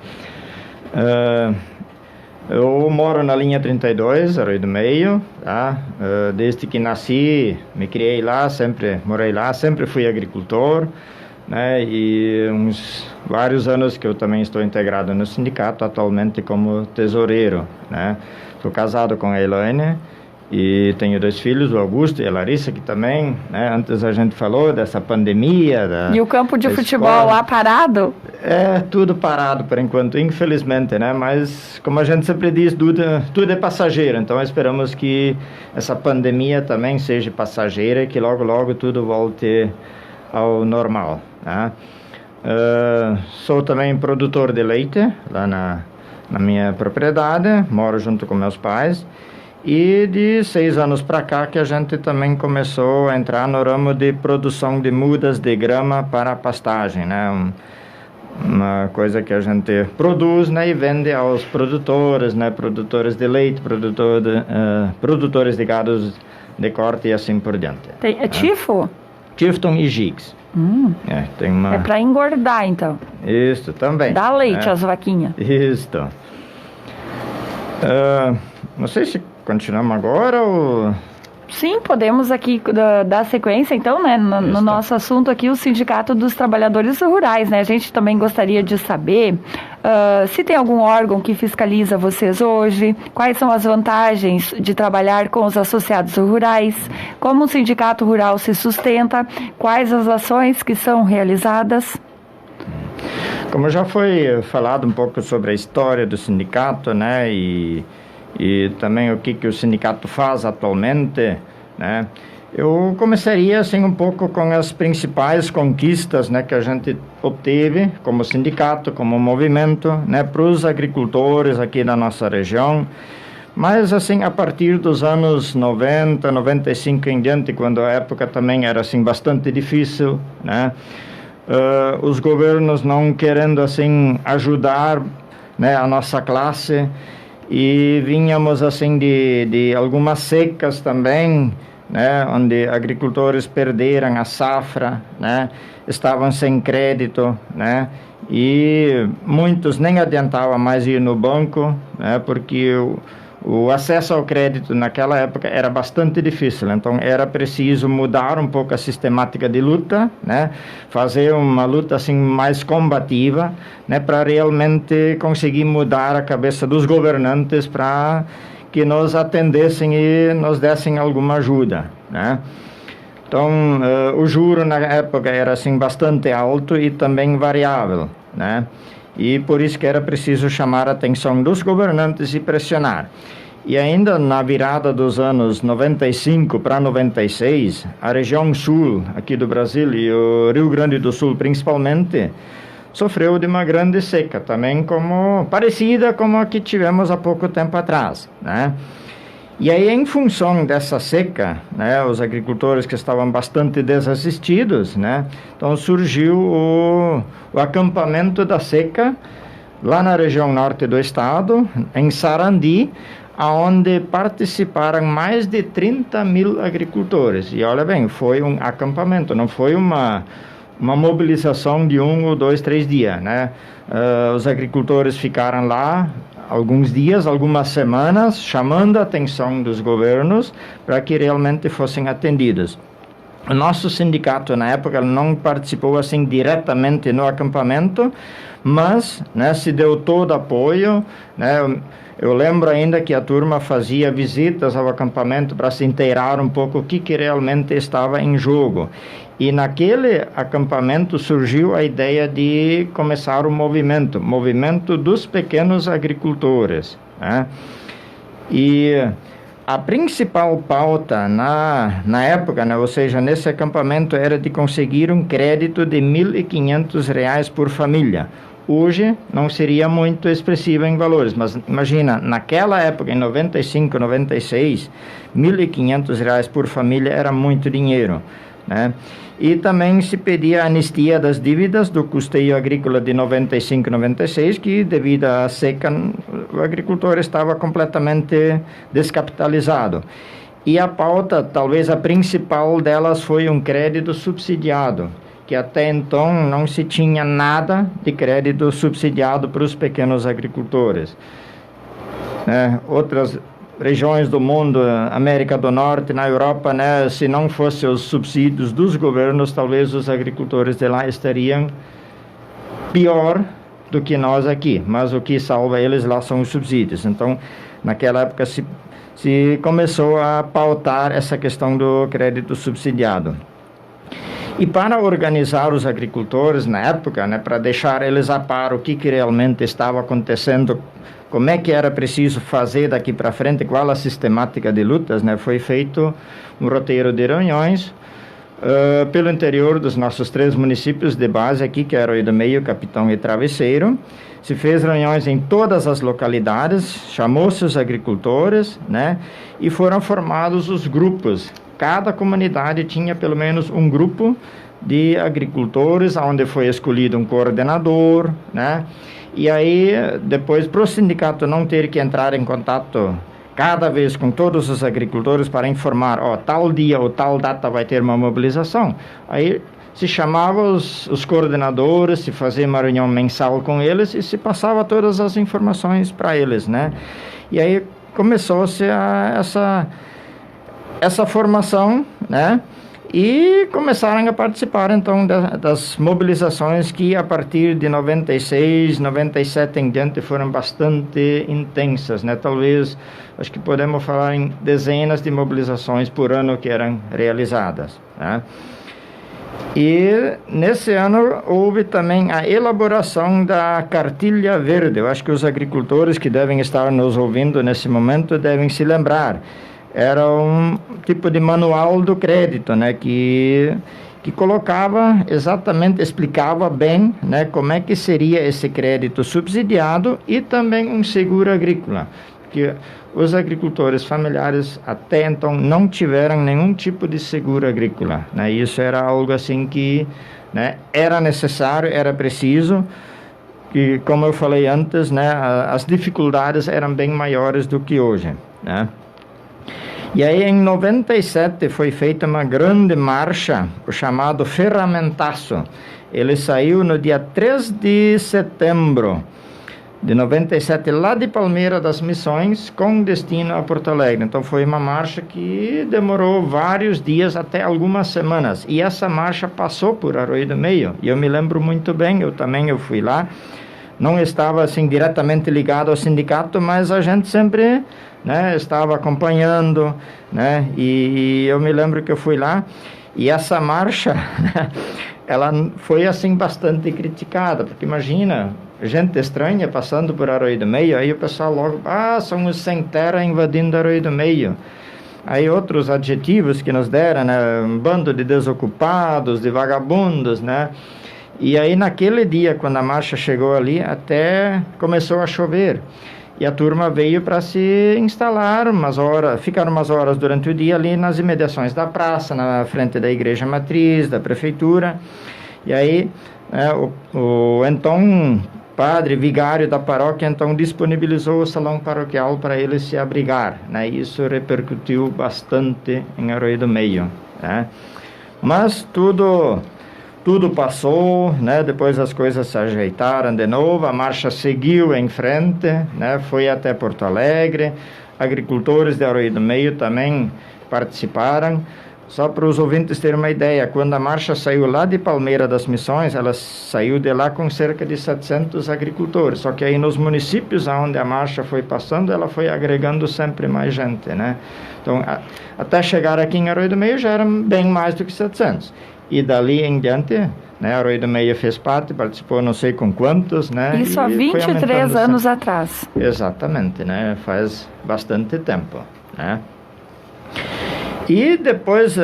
Eu moro na linha 32, Arroio do Meio, tá? Desde que nasci, me criei lá, sempre morei lá, sempre fui agricultor, né? E uns vários anos que eu também estou integrado no sindicato, atualmente como tesoureiro, né? Estou casado com a Elaine e tenho 2 filhos, o Augusto e a Larissa, que também, né? Antes a gente falou dessa pandemia. E o campo de futebol lá parado? É, tudo parado por enquanto, infelizmente, né? Mas, como a gente sempre diz, tudo é passageiro. Então, esperamos que essa pandemia também seja passageira e que logo, logo tudo volte ao normal, né? Sou também produtor de leite lá na minha propriedade, moro junto com meus pais. E de 6 anos para cá que a gente também começou a entrar no ramo de produção de mudas de grama para pastagem, né? Uma coisa que a gente produz, né, e vende aos produtores, né, produtores de leite, produtores de gados de corte e assim por diante. É tifo? Tifton e Gigs. Tem uma... É para engordar, então. Isso, também. Dá leite às vaquinhas. Isso. Não sei se continuamos agora ou... Sim, podemos aqui dar sequência, então, né, no nosso assunto aqui, o Sindicato dos Trabalhadores Rurais, né? A gente também gostaria de saber se tem algum órgão que fiscaliza vocês hoje, quais são as vantagens de trabalhar com os associados rurais, como o Sindicato Rural se sustenta, quais as ações que são realizadas. Como já foi falado um pouco sobre a história do sindicato, né, e também o que o sindicato faz atualmente, né? Eu começaria assim um pouco com as principais conquistas, né, que a gente obteve como sindicato, como movimento, né, para os agricultores aqui da nossa região. Mas assim, a partir dos anos 90, 95 em diante, quando a época também era assim bastante difícil, né? Os governos não querendo assim ajudar, né, a nossa classe, e vínhamos assim de algumas secas também, né, onde agricultores perderam a safra, né, estavam sem crédito, né, e muitos nem adiantava mais ir no banco, né, porque o acesso ao crédito naquela época era bastante difícil, então era preciso mudar um pouco a sistemática de luta, né, fazer uma luta assim mais combativa, né, para realmente conseguir mudar a cabeça dos governantes para que nos atendessem e nos dessem alguma ajuda, né. Então, o juro na época era assim bastante alto e também variável, né? E por isso que era preciso chamar a atenção dos governantes e pressionar. E ainda na virada dos anos 95 para 96, a região sul aqui do Brasil e o Rio Grande do Sul principalmente, sofreu de uma grande seca, também parecida como a que tivemos há pouco tempo atrás, né? E aí, em função dessa seca, né, os agricultores que estavam bastante desassistidos, né, então surgiu o acampamento da seca, lá na região norte do estado, em Sarandi, onde participaram mais de 30 mil agricultores. E olha bem, foi um acampamento, não foi uma mobilização de 1 ou 2, 3 dias, né? Os agricultores ficaram lá alguns dias, algumas semanas, chamando a atenção dos governos para que realmente fossem atendidos. O nosso sindicato, na época, não participou assim diretamente no acampamento, mas, né, se deu todo apoio, né? Eu lembro ainda que a turma fazia visitas ao acampamento para se inteirar um pouco o que realmente estava em jogo. E naquele acampamento surgiu a ideia de começar o movimento dos pequenos agricultores, né? E a principal pauta na época, né, ou seja, nesse acampamento, era de conseguir um crédito de R$ 1.500 por família. Hoje não seria muito expressivo em valores, mas imagina, naquela época, em 95, 96, R$ 1.500 por família era muito dinheiro, né? E também se pedia a anistia das dívidas do custeio agrícola de 95 e 96, que devido à seca o agricultor estava completamente descapitalizado. E a pauta, talvez a principal delas, foi um crédito subsidiado, que até então não se tinha nada de crédito subsidiado para os pequenos agricultores. Outras regiões do mundo, América do Norte, na Europa, né, se não fossem os subsídios dos governos, talvez os agricultores de lá estariam pior do que nós aqui, mas o que salva eles lá são os subsídios. Então, naquela época se começou a pautar essa questão do crédito subsidiado. E para organizar os agricultores na época, né, para deixar eles a par o que realmente estava acontecendo, como é que era preciso fazer daqui para frente, qual a sistemática de lutas, né, foi feito um roteiro de reuniões pelo interior dos nossos 3 municípios de base aqui, que era o do Meio, Capitão e Travesseiro. Se fez reuniões em todas as localidades, chamou-se os agricultores, né, e foram formados os grupos. Cada comunidade tinha pelo menos um grupo de agricultores, onde foi escolhido um coordenador, né? E aí, depois, para o sindicato não ter que entrar em contato cada vez com todos os agricultores para informar, tal dia ou tal data vai ter uma mobilização, aí se chamava os coordenadores, se fazia uma reunião mensal com eles e se passava todas as informações para eles, né? E aí começou-se essa formação, né? E começaram a participar, então, das mobilizações que, a partir de 96, 97 em diante, foram bastante intensas, né? Talvez, acho que podemos falar em dezenas de mobilizações por ano que eram realizadas, né? E nesse ano houve também a elaboração da cartilha verde. Eu acho que os agricultores que devem estar nos ouvindo nesse momento devem se lembrar. Era um tipo de manual do crédito, né, que colocava exatamente, explicava bem, né, como é que seria esse crédito subsidiado e também um seguro agrícola, que os agricultores familiares até então não tiveram nenhum tipo de seguro agrícola, né? Isso era algo assim que, né, era necessário, era preciso, e como eu falei antes, né, as dificuldades eram bem maiores do que hoje, né? E aí, em 97, foi feita uma grande marcha, o chamado Ferramentaço. Ele saiu no dia 3 de setembro de 97, lá de Palmeira das Missões, com destino a Porto Alegre. Então, foi uma marcha que demorou vários dias, até algumas semanas. E essa marcha passou por Arroio do Meio. E eu me lembro muito bem, eu fui lá. Não estava, assim, diretamente ligado ao sindicato, mas a gente sempre, né, estava acompanhando, né? E eu me lembro que eu fui lá. E essa marcha, ela foi, assim, bastante criticada. Porque imagina, gente estranha passando por Arroio do Meio, aí o pessoal logo, são os sem terra invadindo Arroio do Meio. Aí outros adjetivos que nos deram, né, um bando de desocupados, de vagabundos, né. E aí naquele dia, quando a marcha chegou ali, até começou a chover. E a turma veio para se instalar ficaram umas horas durante o dia ali nas imediações da praça, na frente da igreja matriz, da prefeitura. E aí o então padre vigário da paróquia então disponibilizou o salão paroquial para eles se abrigar, né? Isso repercutiu bastante em Arroio do Meio, né? Mas tudo passou, né? Depois as coisas se ajeitaram de novo, a marcha seguiu em frente, né? Foi até Porto Alegre, agricultores de Arroio do Meio também participaram. Só para os ouvintes terem uma ideia, quando a marcha saiu lá de Palmeira das Missões, ela saiu de lá com cerca de 700 agricultores. Só que aí nos municípios onde a marcha foi passando, ela foi agregando sempre mais gente, né? Então, até chegar aqui em Arroio do Meio já eram bem mais do que 700. E dali em diante, né, Arroio do Meio fez parte, participou não sei com quantos, né? Isso há 23 anos atrás. Exatamente, né? Faz bastante tempo, né? E depois,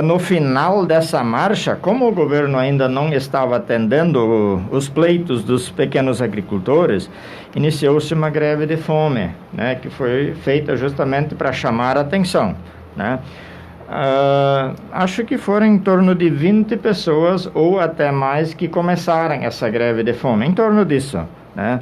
no final dessa marcha, como o governo ainda não estava atendendo os pleitos dos pequenos agricultores, iniciou-se uma greve de fome, né, que foi feita justamente para chamar a atenção, né? Acho que foram em torno de 20 pessoas ou até mais que começaram essa greve de fome, em torno disso, né?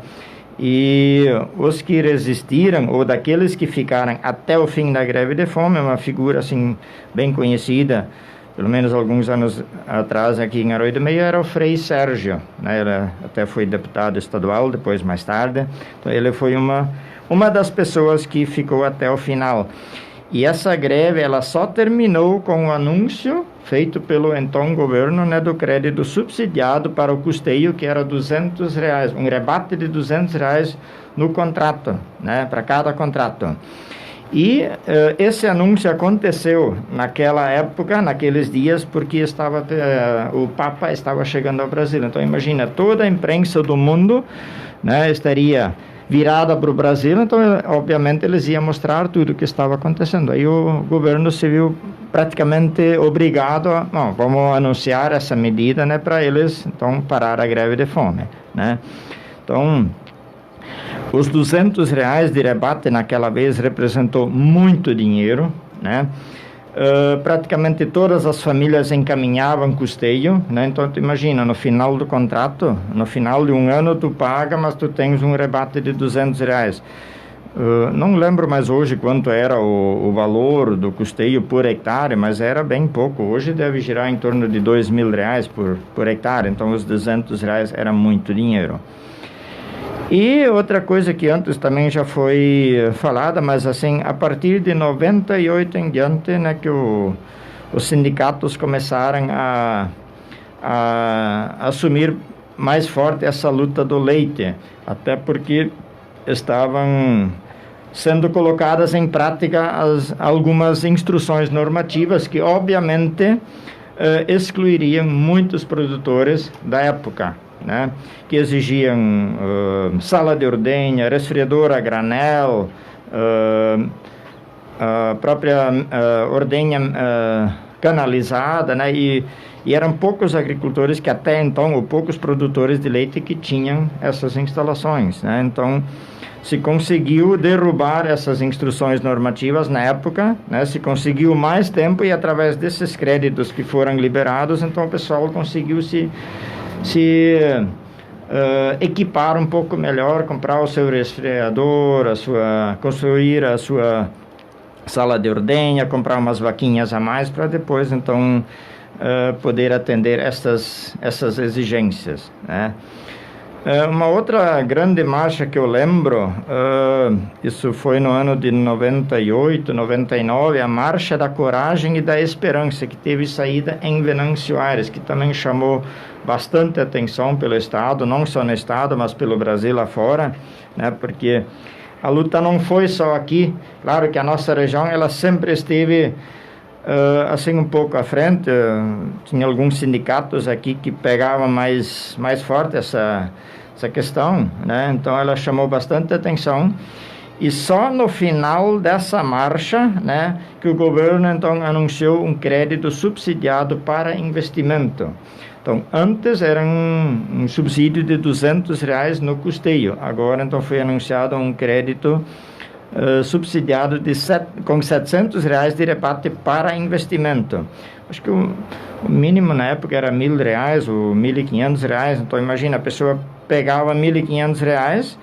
E os que resistiram, ou daqueles que ficaram até o fim da greve de fome, uma figura assim bem conhecida, pelo menos alguns anos atrás aqui em Arroio do Meio, era o Frei Sérgio, né? Ele até foi deputado estadual, depois mais tarde. Então ele foi uma das pessoas que ficou até o final. E essa greve, ela só terminou com o anúncio feito pelo então governo, né, do crédito subsidiado para o custeio, que era R$200, um rebate de R$200 no contrato, né, para cada contrato. E esse anúncio aconteceu naquela época, naqueles dias, porque o Papa estava chegando ao Brasil. Então imagina, toda a imprensa do mundo, né, estaria virada para o Brasil, então obviamente eles iam mostrar tudo o que estava acontecendo. Aí o governo se viu praticamente obrigado a, vamos anunciar essa medida, né, para eles então parar a greve de fome, né? Então os R$200 de rebate naquela vez representou muito dinheiro, né? Praticamente todas as famílias encaminhavam custeio, né? Então tu imagina, no final do contrato, no final de um ano tu paga, mas tu tens um rebate de R$200. Não lembro mais hoje quanto era o valor do custeio por hectare, mas era bem pouco. Hoje deve girar em torno de R$2.000 por hectare, então os R$200 era muito dinheiro. E outra coisa que antes também já foi falada, mas assim, a partir de 98 em diante, né, que os sindicatos começaram a assumir mais forte essa luta do leite, até porque estavam sendo colocadas em prática algumas instruções normativas que, obviamente, excluiriam muitos produtores da época, né, que exigiam sala de ordenha, resfriador a granel, a própria ordenha canalizada, né, e eram poucos agricultores que até então, ou poucos produtores de leite que tinham essas instalações, né? Então se conseguiu derrubar essas instruções normativas na época, né? Se conseguiu mais tempo e através desses créditos que foram liberados, então o pessoal conseguiu se equipar um pouco melhor, comprar o seu resfriador, construir a sua sala de ordenha, comprar umas vaquinhas a mais para depois, então, poder atender essas exigências, né? Uma outra grande marcha que eu lembro, isso foi no ano de 98, 99, a Marcha da Coragem e da Esperança, que teve saída em Venâncio Aires, que também chamou bastante atenção pelo Estado, não só no Estado, mas pelo Brasil lá fora, né? Porque a luta não foi só aqui. Claro que a nossa região, ela sempre esteve assim um pouco à frente. Tinha alguns sindicatos aqui que pegavam mais forte essa questão, né? Então ela chamou bastante atenção, e só no final dessa marcha, né, que o governo então anunciou um crédito subsidiado para investimento. Então antes era um subsídio de R$200 no custeio, agora então foi anunciado um crédito subsidiado com R$700 de rebate para investimento. Acho que o mínimo na época era R$1.000 ou R$1.500, então imagina, a pessoa pegava R$1.500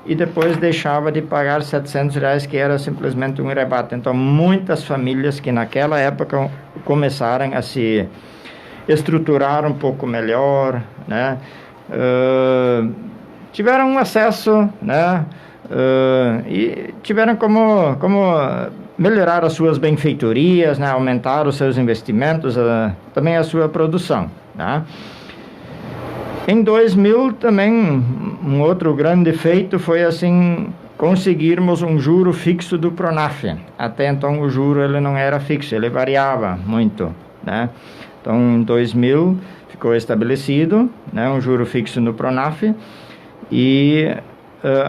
e depois deixava de pagar R$700, que era simplesmente um rebate. Então muitas famílias que naquela época começaram a se estruturar um pouco melhor, né, tiveram acesso, né, e tiveram como melhorar as suas benfeitorias, né, aumentar os seus investimentos, também a sua produção, né. Em 2000 também um outro grande feito foi assim conseguirmos um juro fixo do Pronaf. Até então o juro ele não era fixo, ele variava muito, né. Então em 2000 ficou estabelecido, né, um juro fixo no Pronaf, e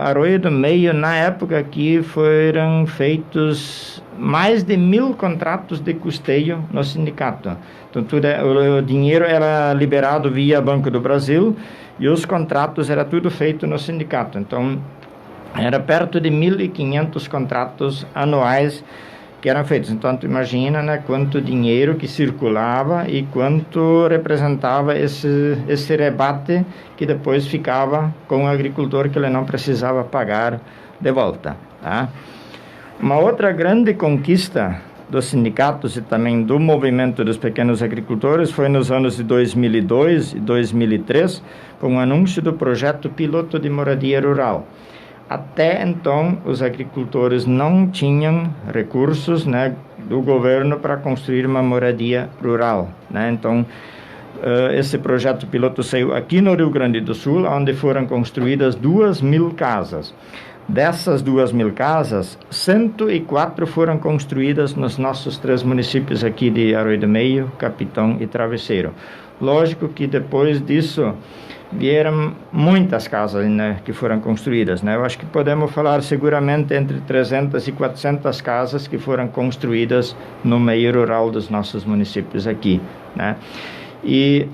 Arroio do Meio, na época aqui, foram feitos mais de 1.000 contratos de custeio no sindicato. Então o dinheiro era liberado via Banco do Brasil e os contratos era tudo feito no sindicato. Então era perto de 1.500 contratos anuais que eram feitos. Então tu imagina, né, quanto dinheiro que circulava e quanto representava esse rebate que depois ficava com o agricultor, que ele não precisava pagar de volta, tá? Uma outra grande conquista dos sindicatos e também do movimento dos pequenos agricultores foi nos anos de 2002 e 2003, com o anúncio do projeto piloto de moradia rural. Até então, os agricultores não tinham recursos, né, do governo para construir uma moradia rural, né? Então, esse projeto piloto saiu aqui no Rio Grande do Sul, onde foram construídas 2.000 casas. Dessas 2.000 casas, 104 foram construídas nos nossos 3 municípios aqui de Arroio do Meio, Capitão e Travesseiro. Lógico que depois disso vieram muitas casas, né, que foram construídas, né? Eu acho que podemos falar seguramente entre 300 e 400 casas que foram construídas no meio rural dos nossos municípios aqui, né? E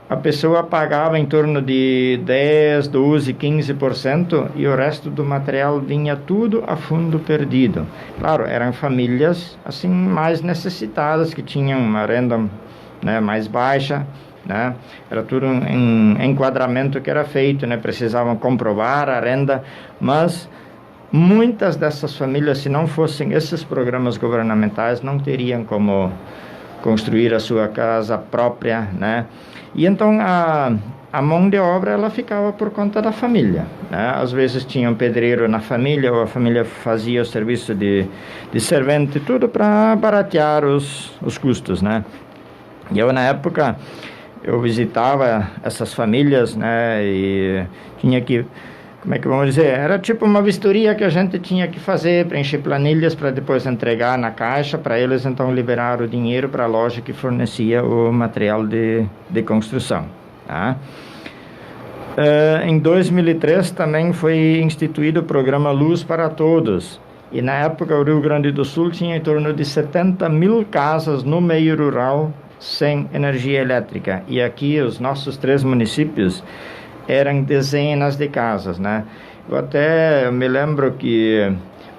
a pessoa pagava em torno de 10, 12, 15% e o resto do material vinha tudo a fundo perdido. Claro, eram famílias assim mais necessitadas, que tinham uma renda, né, mais baixa, né? Era tudo em enquadramento que era feito, né? Precisavam comprovar a renda, mas muitas dessas famílias, se não fossem esses programas governamentais, não teriam como construir a sua casa própria, né? E então a mão de obra ela ficava por conta da família, né? Às vezes tinha um pedreiro na família, ou a família fazia o serviço de servente, tudo para baratear os custos, né? E eu, na época, eu visitava essas famílias, né, e tinha que, como é que vamos dizer, era tipo uma vistoria que a gente tinha que fazer, preencher planilhas para depois entregar na caixa, para eles então liberar o dinheiro para a loja que fornecia o material de construção, tá? Em 2003 também foi instituído o programa Luz para Todos, e na época o Rio Grande do Sul tinha em torno de 70.000 casas no meio rural sem energia elétrica, e aqui os nossos 3 municípios eram dezenas de casas, né? Eu até me lembro que,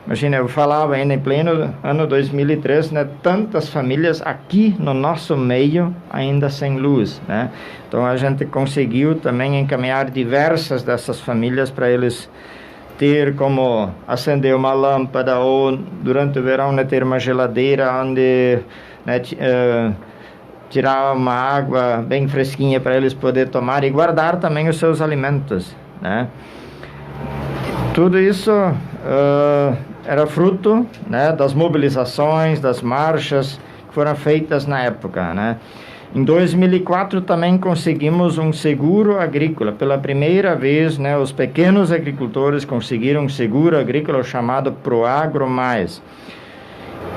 imagina, eu falava ainda em pleno ano 2003, né, tantas famílias aqui no nosso meio ainda sem luz, né? Então a gente conseguiu também encaminhar diversas dessas famílias para eles ter como acender uma lâmpada, ou durante o verão, né, ter uma geladeira onde, né, tirar uma água bem fresquinha para eles poderem tomar e guardar também os seus alimentos, né? Tudo isso era fruto, né, das mobilizações, das marchas que foram feitas na época, né? Em 2004 também conseguimos um seguro agrícola. Pela primeira vez, né, os pequenos agricultores conseguiram um seguro agrícola chamado Proagro Mais.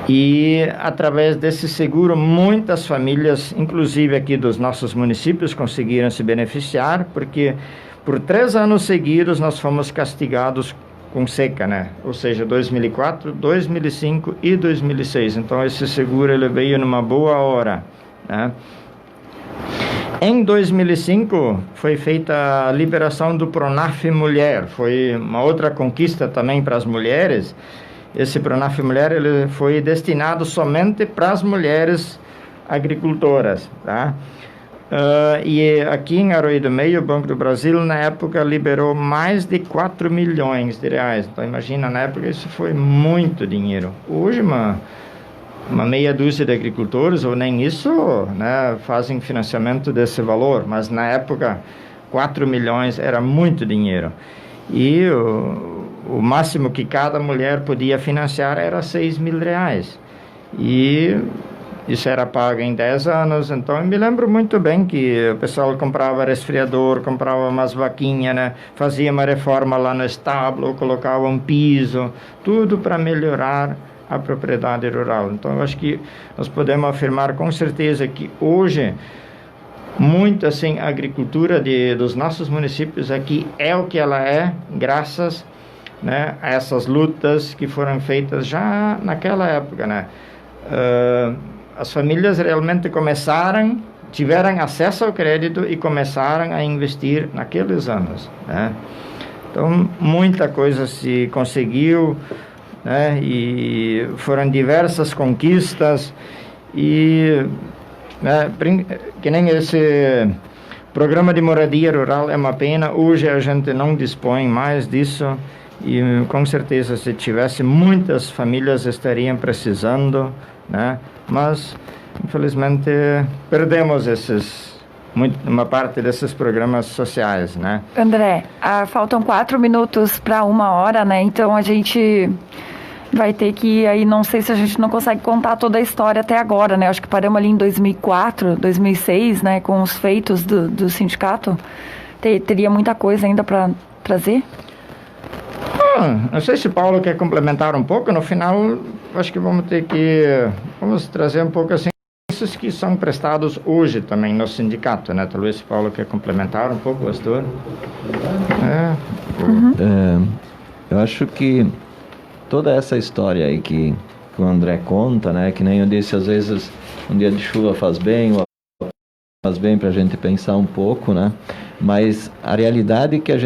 E através desse seguro, muitas famílias, inclusive aqui dos nossos municípios, conseguiram se beneficiar, porque por 3 anos seguidos nós fomos castigados com seca, né? Ou seja, 2004, 2005 e 2006. Então esse seguro ele veio numa boa hora, né? Em 2005 foi feita a liberação do Pronaf Mulher. Foi uma outra conquista também para as mulheres. Esse Pronaf Mulher ele foi destinado somente para as mulheres agricultoras, tá? E aqui em Arroio do Meio, o Banco do Brasil, na época, liberou mais de 4 milhões de reais. Então, imagina, na época, isso foi muito dinheiro. Hoje, uma meia dúzia de agricultores, ou nem isso, né, fazem financiamento desse valor. Mas, na época, 4 milhões era muito dinheiro. E o máximo que cada mulher podia financiar era 6 mil reais. E isso era pago em 10 anos, então eu me lembro muito bem que o pessoal comprava resfriador, comprava umas vaquinhas, né? Fazia uma reforma lá no estábulo, colocava um piso, tudo para melhorar a propriedade rural. Então eu acho que nós podemos afirmar com certeza que hoje, muito assim, a agricultura dos nossos municípios aqui é o que ela é, graças, né, a essas lutas que foram feitas já naquela época, né? As famílias realmente tiveram acesso ao crédito e começaram a investir naqueles anos, né? Então, muita coisa se conseguiu, né? E foram diversas conquistas e, né, que nem esse programa de moradia rural é uma pena. Hoje a gente não dispõe mais disso e, com certeza, se tivesse, muitas famílias estariam precisando, né? Mas, infelizmente, perdemos uma parte desses programas sociais, né? André, faltam 4 minutos para 1h, né? Então a gente vai ter que, aí não sei se a gente não consegue contar toda a história até agora, né? Acho que paramos ali em 2004, 2006, né? Com os feitos do sindicato. Teria muita coisa ainda para trazer? Não sei se o Paulo quer complementar um pouco. No final, acho que vamos trazer um pouco assim esses que são prestados hoje também no sindicato, né? Talvez o Paulo quer complementar um pouco, pastor. Eu acho que toda essa história aí que o André conta, né? Que nem eu disse, às vezes um dia de chuva faz bem para a gente pensar um pouco, né? Mas a realidade que a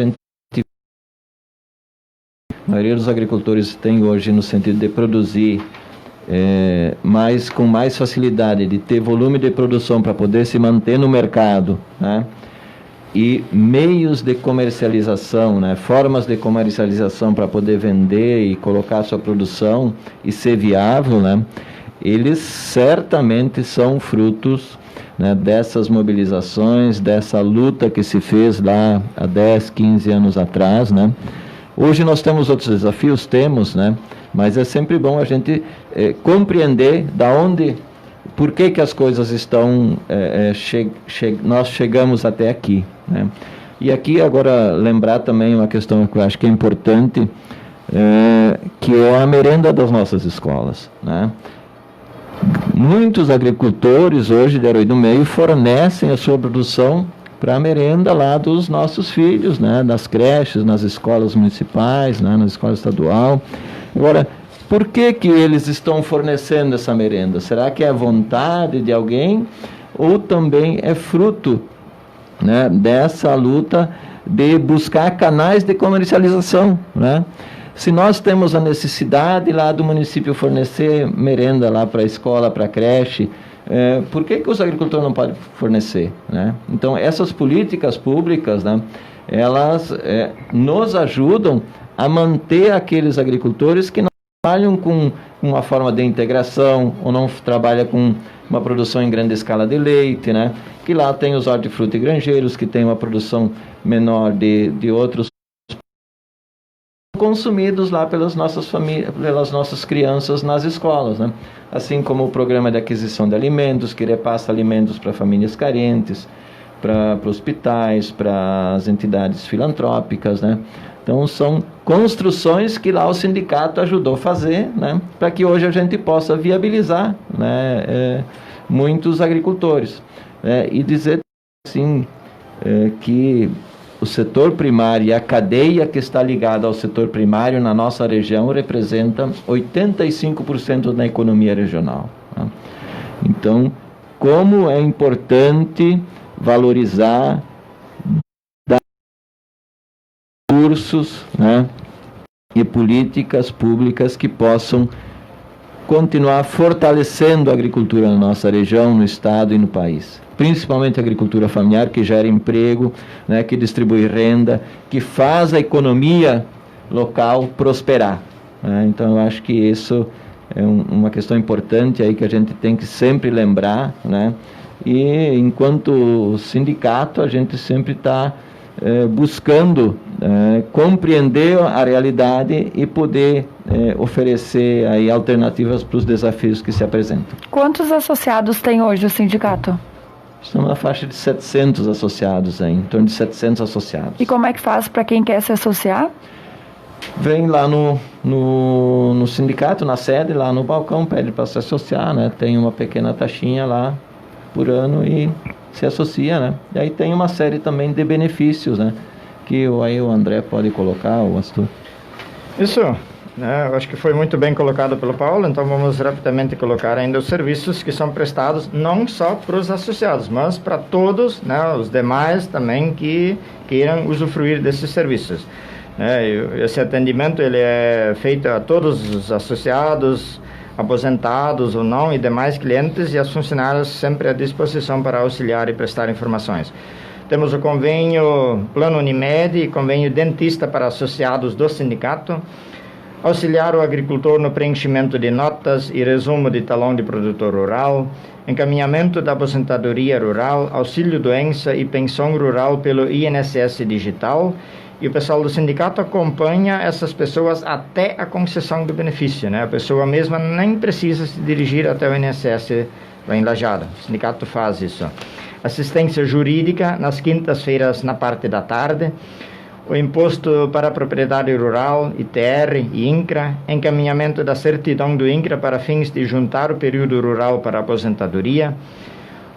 maioria dos agricultores tem hoje no sentido de produzir com mais facilidade, de ter volume de produção para poder se manter no mercado, né? E meios de comercialização, né? Formas de comercialização para poder vender e colocar sua produção e ser viável, né? Eles certamente são frutos, né, dessas mobilizações, dessa luta que se fez lá há 10, 15 anos atrás, né? Hoje nós temos outros desafios, né? Mas é sempre bom a gente compreender por que as coisas estão, nós chegamos até aqui, né? E aqui agora lembrar também uma questão que eu acho que é importante, que é a merenda das nossas escolas, né? Muitos agricultores hoje de Arroio do Meio fornecem a sua produção para a merenda lá dos nossos filhos, né? Nas creches, nas escolas municipais, né? Na escola estadual. Agora, por que eles estão fornecendo essa merenda? Será que é vontade de alguém ou também é fruto, né, dessa luta de buscar canais de comercialização, né? Se nós temos a necessidade lá do município fornecer merenda lá para a escola, para a creche, por que os agricultores não podem fornecer, né? Então, essas políticas públicas, né, elas nos ajudam a manter aqueles agricultores que não trabalham com uma forma de integração ou não trabalham com uma produção em grande escala de leite, né? Que lá tem os hortifruti granjeiros, que tem uma produção menor de outros consumidos lá pelas nossas famílias, pelas nossas crianças nas escolas, né? Assim como o programa de aquisição de alimentos, que repassa alimentos para famílias carentes, para hospitais, para as entidades filantrópicas, né? Então são construções que lá o sindicato ajudou a fazer, né? Para que hoje a gente possa viabilizar, né? Muitos agricultores, né? E dizer assim que o setor primário e a cadeia que está ligada ao setor primário na nossa região representa 85% da economia regional, né? Então, como é importante valorizar recursos, né, e políticas públicas que possam continuar fortalecendo a agricultura na nossa região, no estado e no país. Principalmente a agricultura familiar, que gera emprego, né, que distribui renda, que faz a economia local prosperar, né? Então eu acho que isso é uma questão importante aí que a gente tem que sempre lembrar, né? E enquanto sindicato a gente sempre está buscando compreender a realidade e poder oferecer aí alternativas para os desafios que se apresentam. Quantos associados tem hoje o sindicato? Estamos na faixa de 700 associados, em torno de 700 associados. E como é que faz para quem quer se associar? Vem lá no sindicato, na sede, lá no balcão, pede para se associar, né? Tem uma pequena taxinha lá por ano e se associa, né? E aí tem uma série também de benefícios, né? Que aí o André pode colocar, o Astur. Isso, né? Eu acho que foi muito bem colocado pelo Paulo, então vamos rapidamente colocar ainda os serviços que são prestados não só para os associados, mas para todos, né, os demais também que queiram usufruir desses serviços. Esse atendimento ele é feito a todos os associados, aposentados ou não, e demais clientes, e as funcionárias sempre à disposição para auxiliar e prestar informações. Temos o convênio Plano Unimed e convênio dentista para associados do sindicato, auxiliar o agricultor no preenchimento de notas e resumo de talão de produtor rural, encaminhamento da aposentadoria rural, auxílio doença e pensão rural pelo INSS digital. E o pessoal do sindicato acompanha essas pessoas até a concessão do benefício, né? A pessoa mesma nem precisa se dirigir até o INSS lá em Lajada. O sindicato faz isso. Assistência jurídica nas quintas-feiras na parte da tarde. O imposto para a propriedade rural, ITR e INCRA. Encaminhamento da certidão do INCRA para fins de juntar o período rural para a aposentadoria.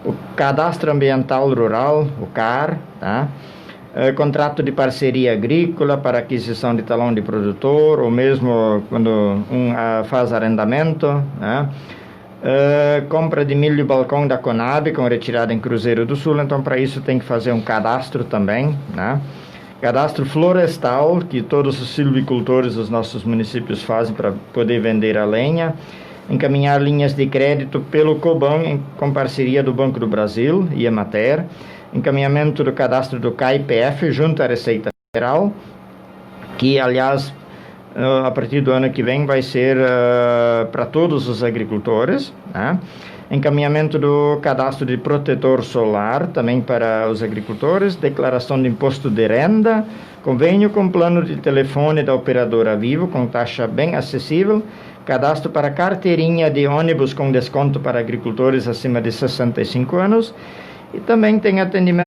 O cadastro ambiental rural, o CAR, tá? Contrato de parceria agrícola para aquisição de talão de produtor, ou mesmo quando faz arrendamento, né? Compra de milho balcão da Conab com retirada em Cruzeiro do Sul, então para isso tem que fazer um cadastro também, né? Cadastro florestal, que todos os silvicultores dos nossos municípios fazem para poder vender a lenha. Encaminhar linhas de crédito pelo COBAN com parceria do Banco do Brasil e Emater. Encaminhamento do cadastro do CAIPF junto à Receita Federal, que, aliás, a partir do ano que vem vai ser para todos os agricultores, né? Encaminhamento do cadastro de protetor solar, também para os agricultores, declaração de imposto de renda, convênio com plano de telefone da operadora Vivo, com taxa bem acessível, cadastro para carteirinha de ônibus com desconto para agricultores acima de 65 anos, e também tem atendimento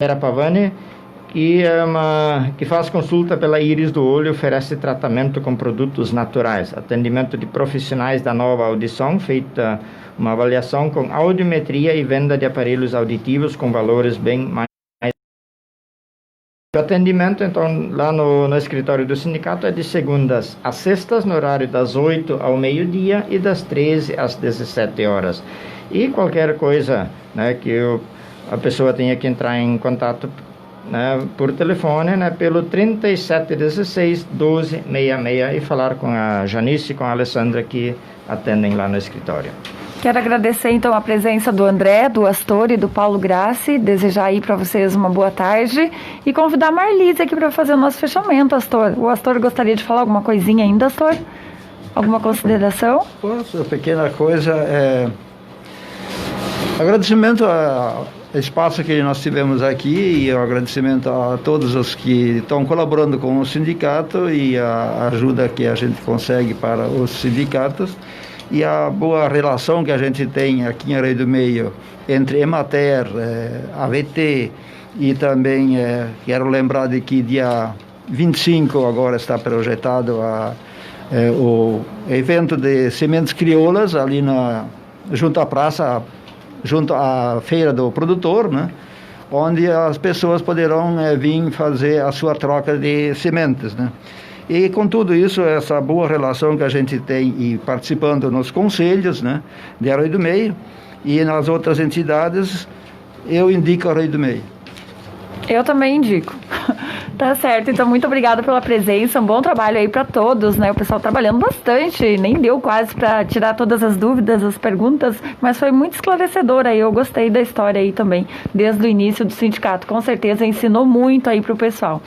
Vera Pavani, que faz consulta pela íris do olho e oferece tratamento com produtos naturais. Atendimento de profissionais da Nova Audição, feita uma avaliação com audiometria e venda de aparelhos auditivos com valores bem mais. O atendimento, então, lá no escritório do sindicato é de segundas a sextas, no horário das 8 ao meio-dia e das 13 às 17 horas. E qualquer coisa, né, que a pessoa tenha que entrar em contato, né, por telefone, né, pelo 3716-1266 e falar com a Janice e com a Alessandra, que atendem lá no escritório. Quero agradecer então a presença do André, do Astor e do Paulo Grassi, desejar aí para vocês uma boa tarde e convidar a Marlise aqui para fazer o nosso fechamento, Astor. O Astor gostaria de falar alguma coisinha ainda, Astor? Alguma consideração? Posso, a pequena coisa agradecimento ao espaço que nós tivemos aqui e agradecimento a todos os que estão colaborando com o sindicato e a ajuda que a gente consegue para os sindicatos e a boa relação que a gente tem aqui em Arroio do Meio entre Emater, AVT e também quero lembrar de que dia 25 agora está projetado o evento de sementes crioulas ali junto à praça, junto à feira do produtor, né? Onde as pessoas poderão vir fazer a sua troca de sementes, né? E com tudo isso, essa boa relação que a gente tem e participando nos conselhos, né, de Arroio do Meio e nas outras entidades, eu indico Arroio do Meio. Eu também indico. Tá certo, então muito obrigada pela presença, um bom trabalho aí para todos, né? O pessoal trabalhando bastante, nem deu quase para tirar todas as dúvidas, as perguntas, mas foi muito esclarecedor aí, eu gostei da história aí também, desde o início do sindicato, com certeza ensinou muito aí pro pessoal.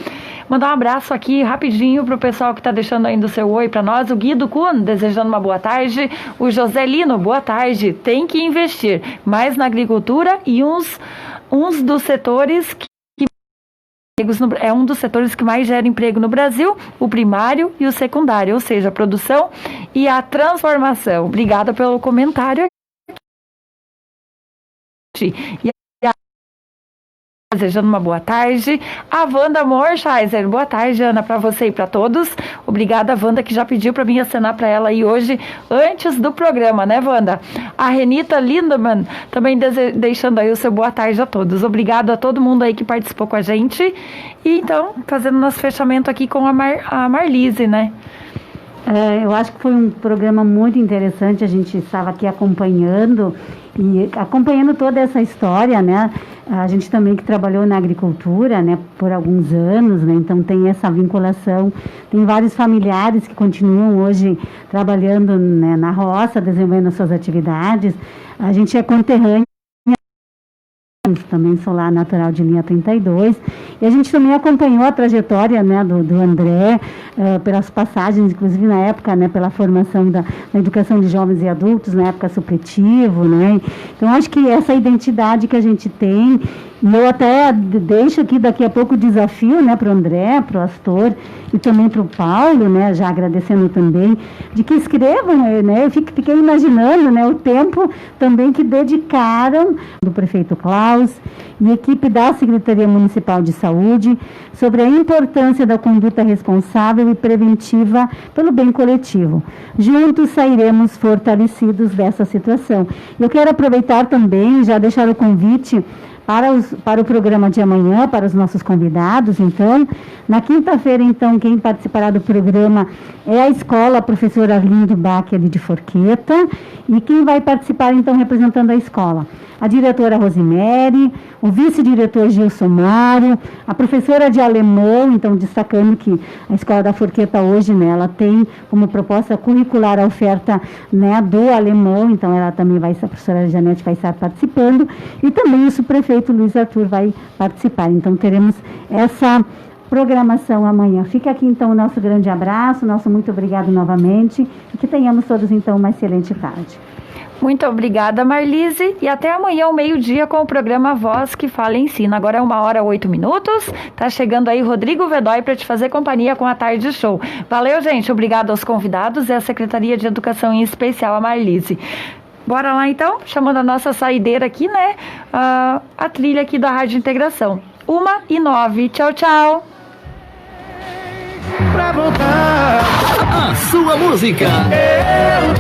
Mandar um abraço aqui rapidinho pro pessoal que tá deixando ainda o seu oi para nós, o Guido Kuhn, desejando uma boa tarde, o José Lino, boa tarde, tem que investir mais na agricultura e uns dos setores que é um dos setores que mais gera emprego no Brasil, o primário e o secundário, ou seja, a produção e a transformação. Obrigada pelo comentário. E desejando uma boa tarde. A Wanda Morscheiser, boa tarde, Ana, para você e para todos. Obrigada, Wanda, que já pediu para mim acenar para ela aí hoje, antes do programa, né, Wanda? A Renita Lindemann também deixando aí o seu boa tarde a todos. Obrigado a todo mundo aí que participou com a gente. E então, fazendo nosso fechamento aqui com a Marlise, né? Eu acho que foi um programa muito interessante, a gente estava aqui acompanhando toda essa história, né? A gente também que trabalhou na agricultura, né, por alguns anos, né? Então tem essa vinculação, tem vários familiares que continuam hoje trabalhando, né, na roça, desenvolvendo suas atividades. A gente é conterrâneo, também sou lá natural de linha 32, e a gente também acompanhou a trajetória, né, do André, pelas passagens, inclusive na época, né, pela formação na educação de jovens e adultos, na época supletivo, né, então acho que essa identidade que a gente tem, e eu até deixo aqui daqui a pouco o desafio, né, para o André, para o Astor e também para o Paulo, né, já agradecendo também, de que escrevam, né, eu fiquei imaginando, né, o tempo também que dedicaram do prefeito Klaus e equipe da Secretaria Municipal de Saúde sobre a importância da conduta responsável e preventiva pelo bem coletivo. Juntos sairemos fortalecidos dessa situação. Eu quero aproveitar também, já deixar o convite para o programa de amanhã, para os nossos convidados. Então, na quinta-feira, então, quem participará do programa é a escola, a professora Arlindo Bach, ali de Forqueta, e quem vai participar, então, representando a escola? A diretora Rosemary, o vice-diretor Gilson Mário, a professora de alemão, então, destacando que a Escola da Forqueta hoje, né, ela tem como proposta curricular a oferta, né, do alemão, então ela também a professora Janete vai estar participando, e também o subprefeito Luiz Arthur vai participar. Então, teremos essa programação amanhã. Fica aqui, então, o nosso grande abraço, nosso muito obrigado novamente, e que tenhamos todos, então, uma excelente tarde. Muito obrigada, Marlise, e até amanhã ao meio-dia com o programa Voz que Fala e Ensina. Agora é 1h08. Tá chegando aí Rodrigo Vedói para te fazer companhia com a Tarde Show. Valeu, gente. Obrigado aos convidados e à Secretaria de Educação, em especial a Marlise. Bora lá, então, chamando a nossa saideira aqui, né? A trilha aqui da Rádio Integração. 1h09. Tchau, tchau. Pra voltar a sua música. Eu